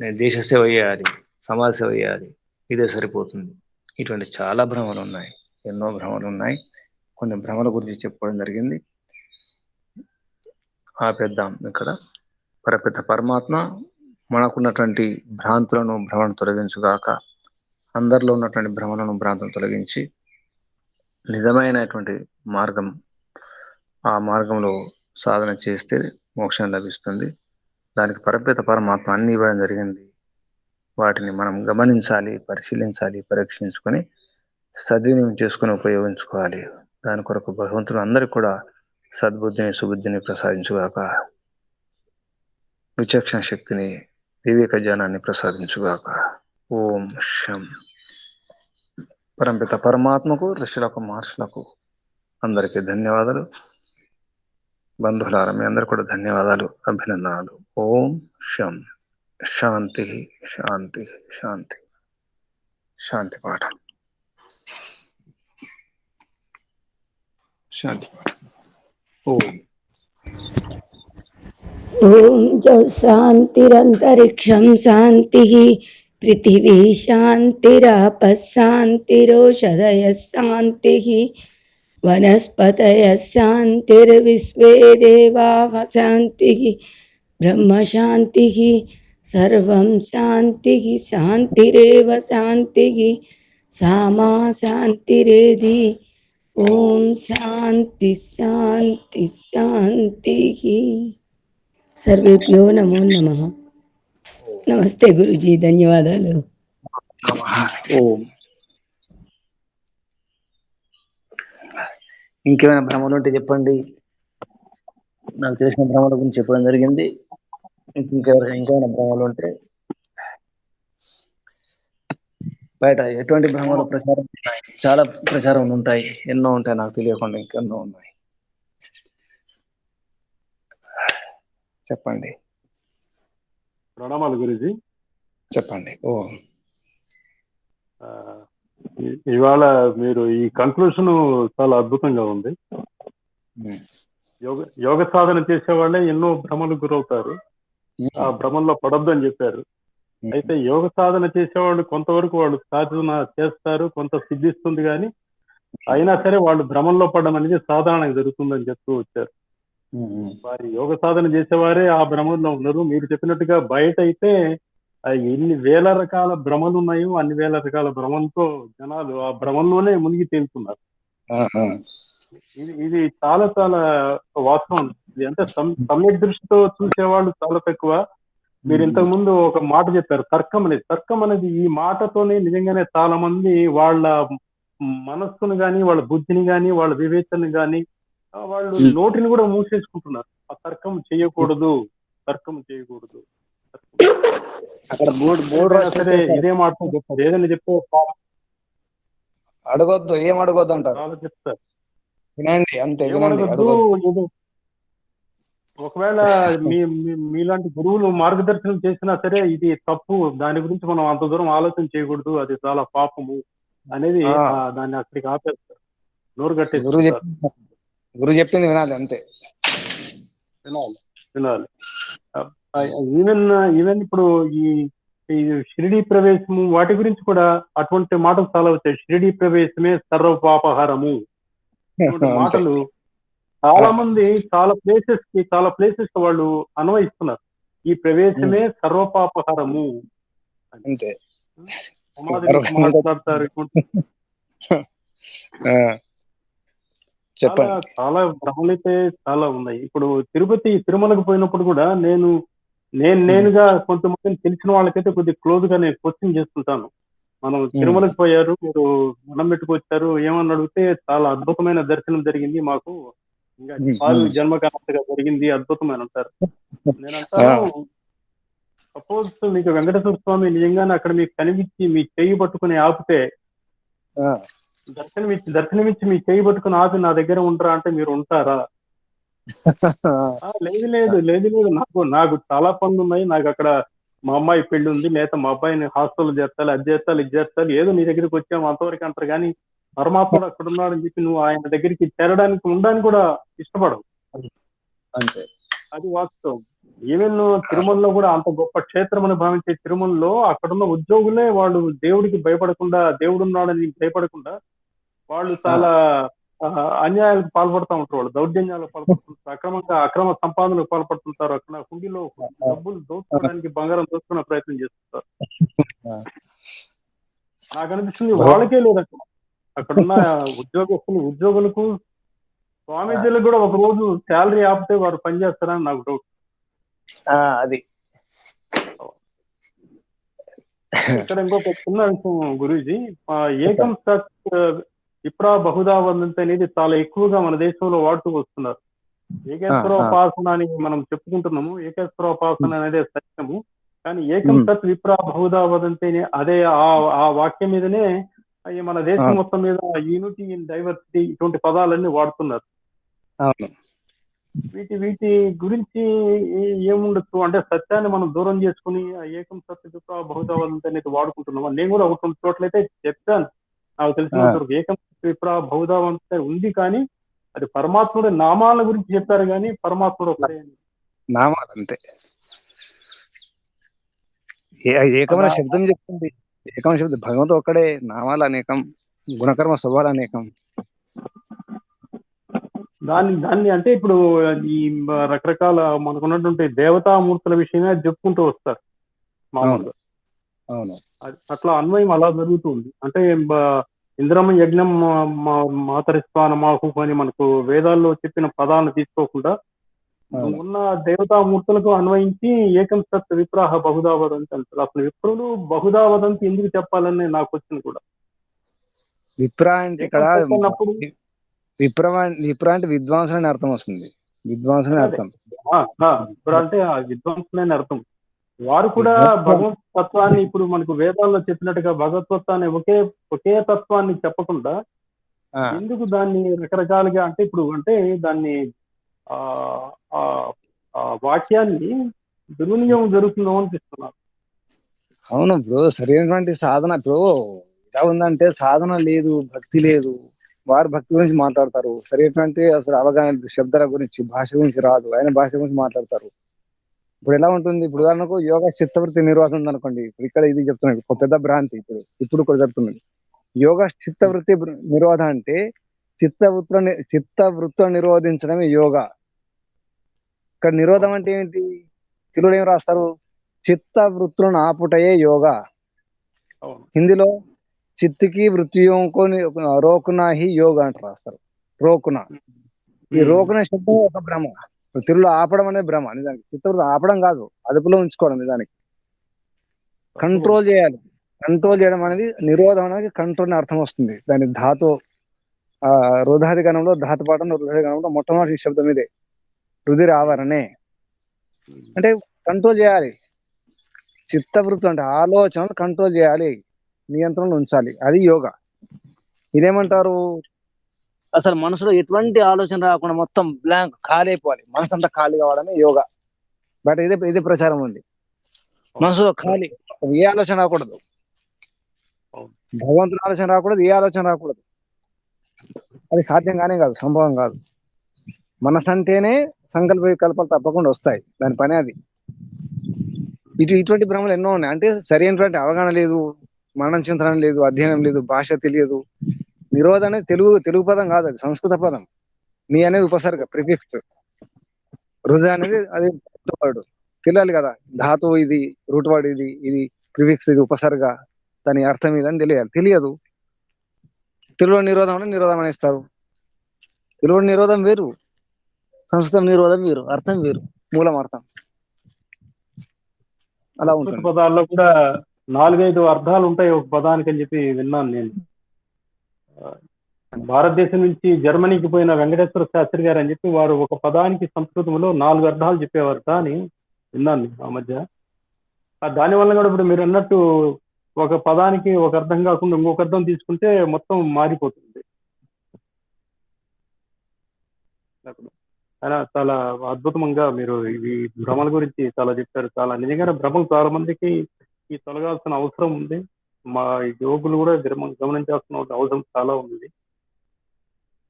నేను దేశ సేవ చేయాలి, సమాజ సేవ చేయాలి, ఇదే సరిపోతుంది. ఇటువంటి చాలా భ్రమలు ఉన్నాయి, ఎన్నో భ్రమలు ఉన్నాయి. కొన్ని భ్రమల గురించి చెప్పుకోవడం జరిగింది, ఆపేద్దాం ఇక్కడ. పరపిత పరమాత్మ మనకున్నటువంటి భ్రమను తొలగించుగాక. అందరిలో ఉన్నటువంటి భ్రాంతులను తొలగించి నిజమైనటువంటి మార్గం, ఆ మార్గంలో సాధన చేస్తే మోక్షం లభిస్తుంది. దానికి పరపిత పరమాత్మ అన్ని ఇవ్వడం జరిగింది. వాటిని మనం గమనించాలి, పరిశీలించాలి, పరీక్షించుకొని సద్వినియోగం చేసుకుని ఉపయోగించుకోవాలి. దాని కొరకు భగవంతుడు అందరికి కూడా సద్బుద్ధిని, సుబుద్ధిని ప్రసాదించుగాక. విచక్షణ శక్తిని, వివేక జ్ఞానాన్ని ప్రసాదించుగాక. ఓం శం. పరంపిత పరమాత్మకు, ఋషులకు, మహర్షులకు అందరికీ ధన్యవాదాలు. బంధువులారా, మీ అందరు కూడా ధన్యవాదాలు, అభినందనాలు. ఓం శం. శాంతి శాంతి శాంతి. శాంతి పాఠం. శాంతి పాఠం. ఓం. ఓం శాంతిరంతరిక్షం శాంతి, పృథివీ శాంతిరాప శాంతిరోషధయ శాంతి, వనస్పతయ శాంతిర్విశ్వే దేవాః శాంతి, బ్రహ్మ శాంతి, సర్వం శాంతి శాంతిరేవ శాంతి, సామా శాంతిరేధి. ఓం శాంతి శాంతి శాంతి. సర్వేభ్యో నమో నమః. నమస్తే గురుజీ, ధన్యవాదాలు. ఓం. ఇంకేమైనా భ్రమలు ఉంటే చెప్పండి. నాకు తెలిసిన భ్రమల గురించి చెప్పడం జరిగింది. ఇంకేమైనా భ్రమలు ఉంటే బయట ఎటువంటి భ్రమలు ప్రచారం ఉంటాయి, చాలా ప్రచారం ఉంటాయి, ఎన్నో ఉంటాయి, నాకు తెలియకుండా ఇంకెన్నో ఉన్నాయి. చెప్పండి. ప్రణామాలు గురుజీ. చెప్పండి. ఓ, ఇవాళ మీరు ఈ కన్క్లూషన్ చాలా అద్భుతంగా ఉంది. యోగ సాధన చేసే వాళ్ళే ఎన్నో భ్రమలు గురవుతారు, ఆ భ్రమల్లో పడొద్దని చెప్పారు. అయితే యోగ సాధన చేసేవాళ్ళు కొంతవరకు వాళ్ళు సాధన చేస్తారు, కొంత సిద్ధిస్తుంది, కానీ అయినా సరే వాళ్ళు భ్రమంలో పడడం అనేది సాధారణంగా జరుగుతుందని చెప్తూ వచ్చారు. వారి యోగ సాధన చేసేవారే ఆ భ్రమంలో ఉన్నారు. మీరు చెప్పినట్టుగా బయట అయితే ఎన్ని వేల రకాల భ్రమలు ఉన్నాయో అన్ని వేల రకాల భ్రమంతో జనాలు ఆ భ్రమంలోనే మునిగి తేలుతున్నారు. ఇది చాలా చాలా వాస్తవం. ఇది అంటే సమ్యక్ దృష్టితో చూసేవాళ్ళు చాలా తక్కువ. మీరు ఇంతకు ముందు ఒక మాట చెప్పారు, తర్కం అనేది ఈ మాటతోనే నిజంగానే చాలా మంది వాళ్ళ మనస్సును గాని, వాళ్ళ బుద్ధిని గాని, వాళ్ళ వివేచనని గాని వాళ్ళు నోటిని కూడా మూసేసుకుంటున్నారు. ఆ తర్కం చేయకూడదు. అక్కడ బోర్డు సరే ఇదే మాట చెప్తారు. ఏదైనా చెప్తే అడగొద్దు, ఏం అడగొద్దు అంటారు. చాలా చెప్తారు. వినండి అంతే, ఒకవేళ మీలాంటి గురువులు మార్గదర్శనం చేసినా సరే ఇది తప్పు, దాని గురించి మనం అంత దూరం ఆలోచన చేయకూడదు, అది చాలా పాపము అనేది దాన్ని అక్కడికి ఆపేస్తారు. నోరు కట్టేస్తారు. గురువు చెప్పింది వినాలి అంతే. వినాలి. ఈవెన్ ఇప్పుడు ఈ షిరిడి ప్రవేశము వాటి గురించి కూడా అటువంటి మాటలు చాలా వచ్చాయి. షిరిడి ప్రవేశమే సర్వ పాపహారము మాటలు చాలా మంది చాలా ప్లేసెస్ వాళ్ళు అన్వయిస్తున్నారు. ఈ ప్రవేశమే సర్వపాపహారము అంతే మాట్లాడతారు. చాలా భ్రమలైతే చాలా ఉన్నాయి. ఇప్పుడు తిరుమలకు పోయినప్పుడు కూడా నేనుగా కొంతమంది తెలిసిన వాళ్ళకైతే కొద్దిగా క్లోజ్ గా నేను క్వశ్చన్ చేస్తుంటాను. మనం తిరుమలకు పోయారు, మీరు మనం పెట్టుకొచ్చారు, ఏమని అడిగితే చాలా అద్భుతమైన దర్శనం జరిగింది మాకు, ఇంకా పాలు జన్మకాలంగా జరిగింది, అద్భుతమైన అంటారు. నేనంటాను, సపోజ్ మీకు వెంకటేశ్వర స్వామి నిజంగానే అక్కడ మీకు కనిపించి మీ చేయి పట్టుకుని ఆపితే, దర్శనమిచ్చి మీ చేయి పట్టుకుని ఆపి నా దగ్గర ఉంటారా అంటే మీరు ఉంటారా? లేదు నాకు చాలా పనులు ఉన్నాయి, నాకు అక్కడ మా అమ్మాయి పెళ్లి ఉంది, లేదా మా అబ్బాయిని హాస్టల్లో చేర్చాలి, అది చేర్చాలి, ఇది చేర్చాలి, ఏదో నీ దగ్గరికి వచ్చాము అంతవరకు అంటారు. కానీ పరమాత్ముడు అక్కడ ఉన్నాడని చెప్పి నువ్వు ఆయన దగ్గరికి చేరడానికి ఉండడానికి కూడా ఇష్టపడవు. అంతే, అది వాస్తవం. ఈవెన్ తిరుమలలో కూడా అంత గొప్ప క్షేత్రం అని భావించే తిరుమలలో అక్కడున్న ఉద్యోగులే వాళ్ళు దేవుడికి భయపడకుండా, దేవుడు ఉన్నాడని భయపడకుండా వాళ్ళు చాలా అన్యాయాలకు పాల్పడుతూ ఉంటారు, వాళ్ళు దౌర్జన్యాలకు పాల్పడుతుంటారు, అక్రమ సంపాదనకు పాల్పడుతుంటారు, అక్కడ హుండీలో డబ్బులు దోచుకోవడానికి, బంగారం దోచుకునే ప్రయత్నం చేస్తుంటారు. నాకు అనిపిస్తుంది వాళ్ళకే లేదు అక్కడున్న ఉద్యోగులకు స్వామీజీలకు కూడా ఒక రోజు శాలరీ ఆపితే వారు పనిచేస్తారని నాకు డౌట్. అది ఇక్కడ ఇంకొక చిన్న విషయం గురూజీ, ఏకం సత్ విప్రా బహుదా వదంతి అనేది చాలా ఎక్కువగా మన దేశంలో వాడుతూ వస్తున్నారు. ఏకేశ్వరోపాసన అని మనం చెప్పుకుంటున్నాము, ఏకేశ్వరోపాసన అనేది సత్యము, కానీ ఏకం సత్ విప్రా బహుదా వదంతి అదే ఆ వాక్యం మీదనే మన దేశం మొత్తం మీద యూనిటీ ఇన్ డైవర్సిటీ ఇటువంటి పదాలన్నీ వాడుతున్నారు. వీటి గురించి ఏముండొచ్చు అంటే సత్యాన్ని మనం దూరం చేసుకుని ఏకం సత్ విప్రా బహుదా వదంతి అనేది వాడుకుంటున్నాం. నేను కూడా ఒక కొన్ని చోట్లయితే చెప్పాను, నాకు తెలిసిన ఏకం విప్రా బహుదా వదంతి ఉంది, కానీ అది పరమాత్ముడి నామాల గురించి చెప్పారు, కానీ పరమాత్ముడు ఒకటే నామాలు అంతే. ఏకమైన శబ్దం చెప్తుంది, ఏకమైన శబ్దం భగవంతుడు ఒక్కడే, నామాలు అనేకం, గుణకర్మ స్వభావాలు అనేకం. దాన్ని అంటే ఇప్పుడు ఈ రకరకాల మనకున్నటువంటి దేవతామూర్తుల విషయమే చెప్పుకుంటూ వస్తారు మామూలుగా. అట్లా అన్వయం అలా జరుగుతుంది. అంటే ఇంద్రమ యజ్ఞం మాతరిస్వాన మాకు అని మనకు వేదాల్లో చెప్పిన పదాలను తీసుకోకుండా ఉన్న దేవతామూర్తులకు అన్వయించి ఏకం సత్ విప్రాహ బహుదా వదంతి అంటారు. అసలు విప్రులు బహుదా వదంతి ఎందుకు చెప్పాలని నాకు వచ్చింది కూడా. విప్రా అంటే ఇక్కడ విప్ర అంటే విద్వాంసులు అని అర్థం వస్తుంది, విద్వాంసులు అని అర్థం. విప్ర అంటే విద్వాంసులు అని అర్థం. వారు కూడా భగవత్ తత్వాన్ని ఇప్పుడు మనకు వేదాల్లో చెప్పినట్టుగా భగవత్వాన్ని ఒకే తత్వాన్ని చెప్పకుండా ఎందుకు దాన్ని రకరకాలుగా అంటే ఇప్పుడు అంటే దాన్ని వాక్యాన్ని దుర్వినియోగం జరుగుతుందో అనిపిస్తున్నారు. అవును బ్రో, సరైనటువంటి సాధన బ్రో ఎలా ఉందంటే సాధన లేదు, భక్తి లేదు. వారు భక్తి గురించి మాట్లాడతారు, సరైనటువంటి అసలు అవగాహన శబ్దాల గురించి, భాష గురించి రాదు, ఆయన భాష గురించి మాట్లాడతారు. ఇప్పుడు ఎలా ఉంటుంది, ఇప్పుడు ఉదాహరణకు యోగా చిత్తవృత్తి నిర్వాహం ఉంది అనుకోండి, ఇప్పుడు ఇక్కడ ఇది చెప్తున్నాడు, పెద్ద భ్రాంతి ఇప్పుడు కూడా చెప్తున్నది. యోగా చిత్తవృత్తి నిరోధ అంటే చిత్తవృత్తులను నిరోధించడమే యోగా. ఇక్కడ నిరోధం అంటే ఏంటి? తెలుగులో ఏం రాస్తారు? చిత్తవృత్తులను ఆపుటయే యోగా. అవును. హిందీలో చిత్తుకి వృత్తియోంకో రోకునా హి యోగా అంట రాస్తారు. రోకునా. ఈ రోకున శబ్దం ఒక భ్రమ. తెలుగులో ఆపడం అనేది భ్రమ. నిజానికి చిత్తవృత్తి ఆపడం కాదు, అదుపులో ఉంచుకోవడం. నిజానికి కంట్రోల్ చేయాలి. కంట్రోల్ చేయడం అనేది, నిరోధం అనేది కంట్రోల్ అర్థం వస్తుంది. దాని ధాతు రుధాది గణంలో, ధాతుపాఠం రుధాది గణంలో మొట్టమొదటి శబ్దం ఇదే, రుధిర ఆవరణే. అంటే కంట్రోల్ చేయాలి. చిత్తవృత్తి అంటే ఆలోచనలు కంట్రోల్ చేయాలి, నియంత్రణలో ఉంచాలి. అది యోగా. ఇదేమంటారు? అసలు మనసులో ఎటువంటి ఆలోచన రాకుండా మొత్తం బ్లాంక్, ఖాళీ అయిపోవాలి. మనసు అంతా ఖాళీ కావడమే యోగా. బట్ ఇదే ప్రచారం ఉంది. మనసులో ఖాళీ, ఏ ఆలోచన రాకూడదు, భగవంతుని ఆలోచన రాకూడదు, ఏ ఆలోచన రాకూడదు. అది సాధ్యం కానే కాదు, సంభవం కాదు. మనసు అంటేనే సంకల్ప వికల్పాలు తప్పకుండా వస్తాయి. దాని పని అది. ఇటువంటి భ్రమలు ఎన్నో ఉన్నాయి. అంటే సరైనటువంటి అవగాహన లేదు, మరణం చింతనం లేదు, అధ్యయనం లేదు, భాష తెలియదు. నిరోధ అనేది తెలుగు పదం కాదు, అది సంస్కృత పదం. నీ అనేది ఉపసర్గ, ప్రిఫిక్స్. రుజ అనేది అది వర్డ్. తెలియాలి కదా, ధాతువు ఇది, రూట్ వర్డ్ ఇది ప్రిఫిక్స్, ఇది ఉపసర్గ, దాని అర్థం ఇది అని తెలియదు. తెలుగులో నిరోధం అని నిరోధం అనేస్తారు. తెలుగు నిరోధం వేరు, సంస్కృతం నిరోధం వేరు, అర్థం వేరు, మూలం అర్థం అలా సంస్కృత ఉంటుంది. పదాల్లో కూడా 4-5 అర్థాలు ఉంటాయి ఒక పదానికి అని చెప్పి విన్నాను నేను. భారతదేశం నుంచి జర్మనీకి పోయిన వెంకటేశ్వర శాస్త్రి గారు అని చెప్పి వారు ఒక పదానికి సంస్కృతంలో 4 అర్థాలు చెప్పేవారు కానీ విన్నాను ఆ మధ్య. దానివల్ల కూడా ఇప్పుడు మీరు అన్నట్టు ఒక పదానికి ఒక అర్థం కాకుండా ఇంకొక అర్థం తీసుకుంటే మొత్తం మారిపోతుంది. అయినా చాలా అద్భుతంగా మీరు ఈ భ్రమల గురించి చాలా చెప్పారు. చాలా నిజంగానే భ్రమలు చాలా మందికి ఈ తొలగాల్సిన అవసరం ఉంది. మా యోగులు కూడా గమనించాల్సిన అవసరం చాలా ఉంది.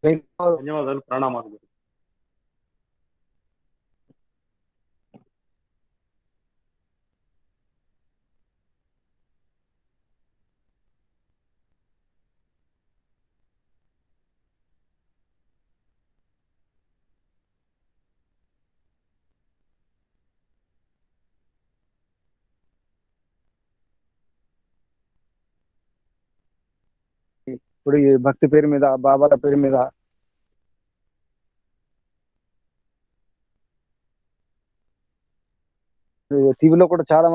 ధన్యవాదాలు, ప్రణామాలు. ఇప్పుడు ఈ భక్తి పేరు మీద, బాబాల పేరు మీద టీవీలో కూడా చాలా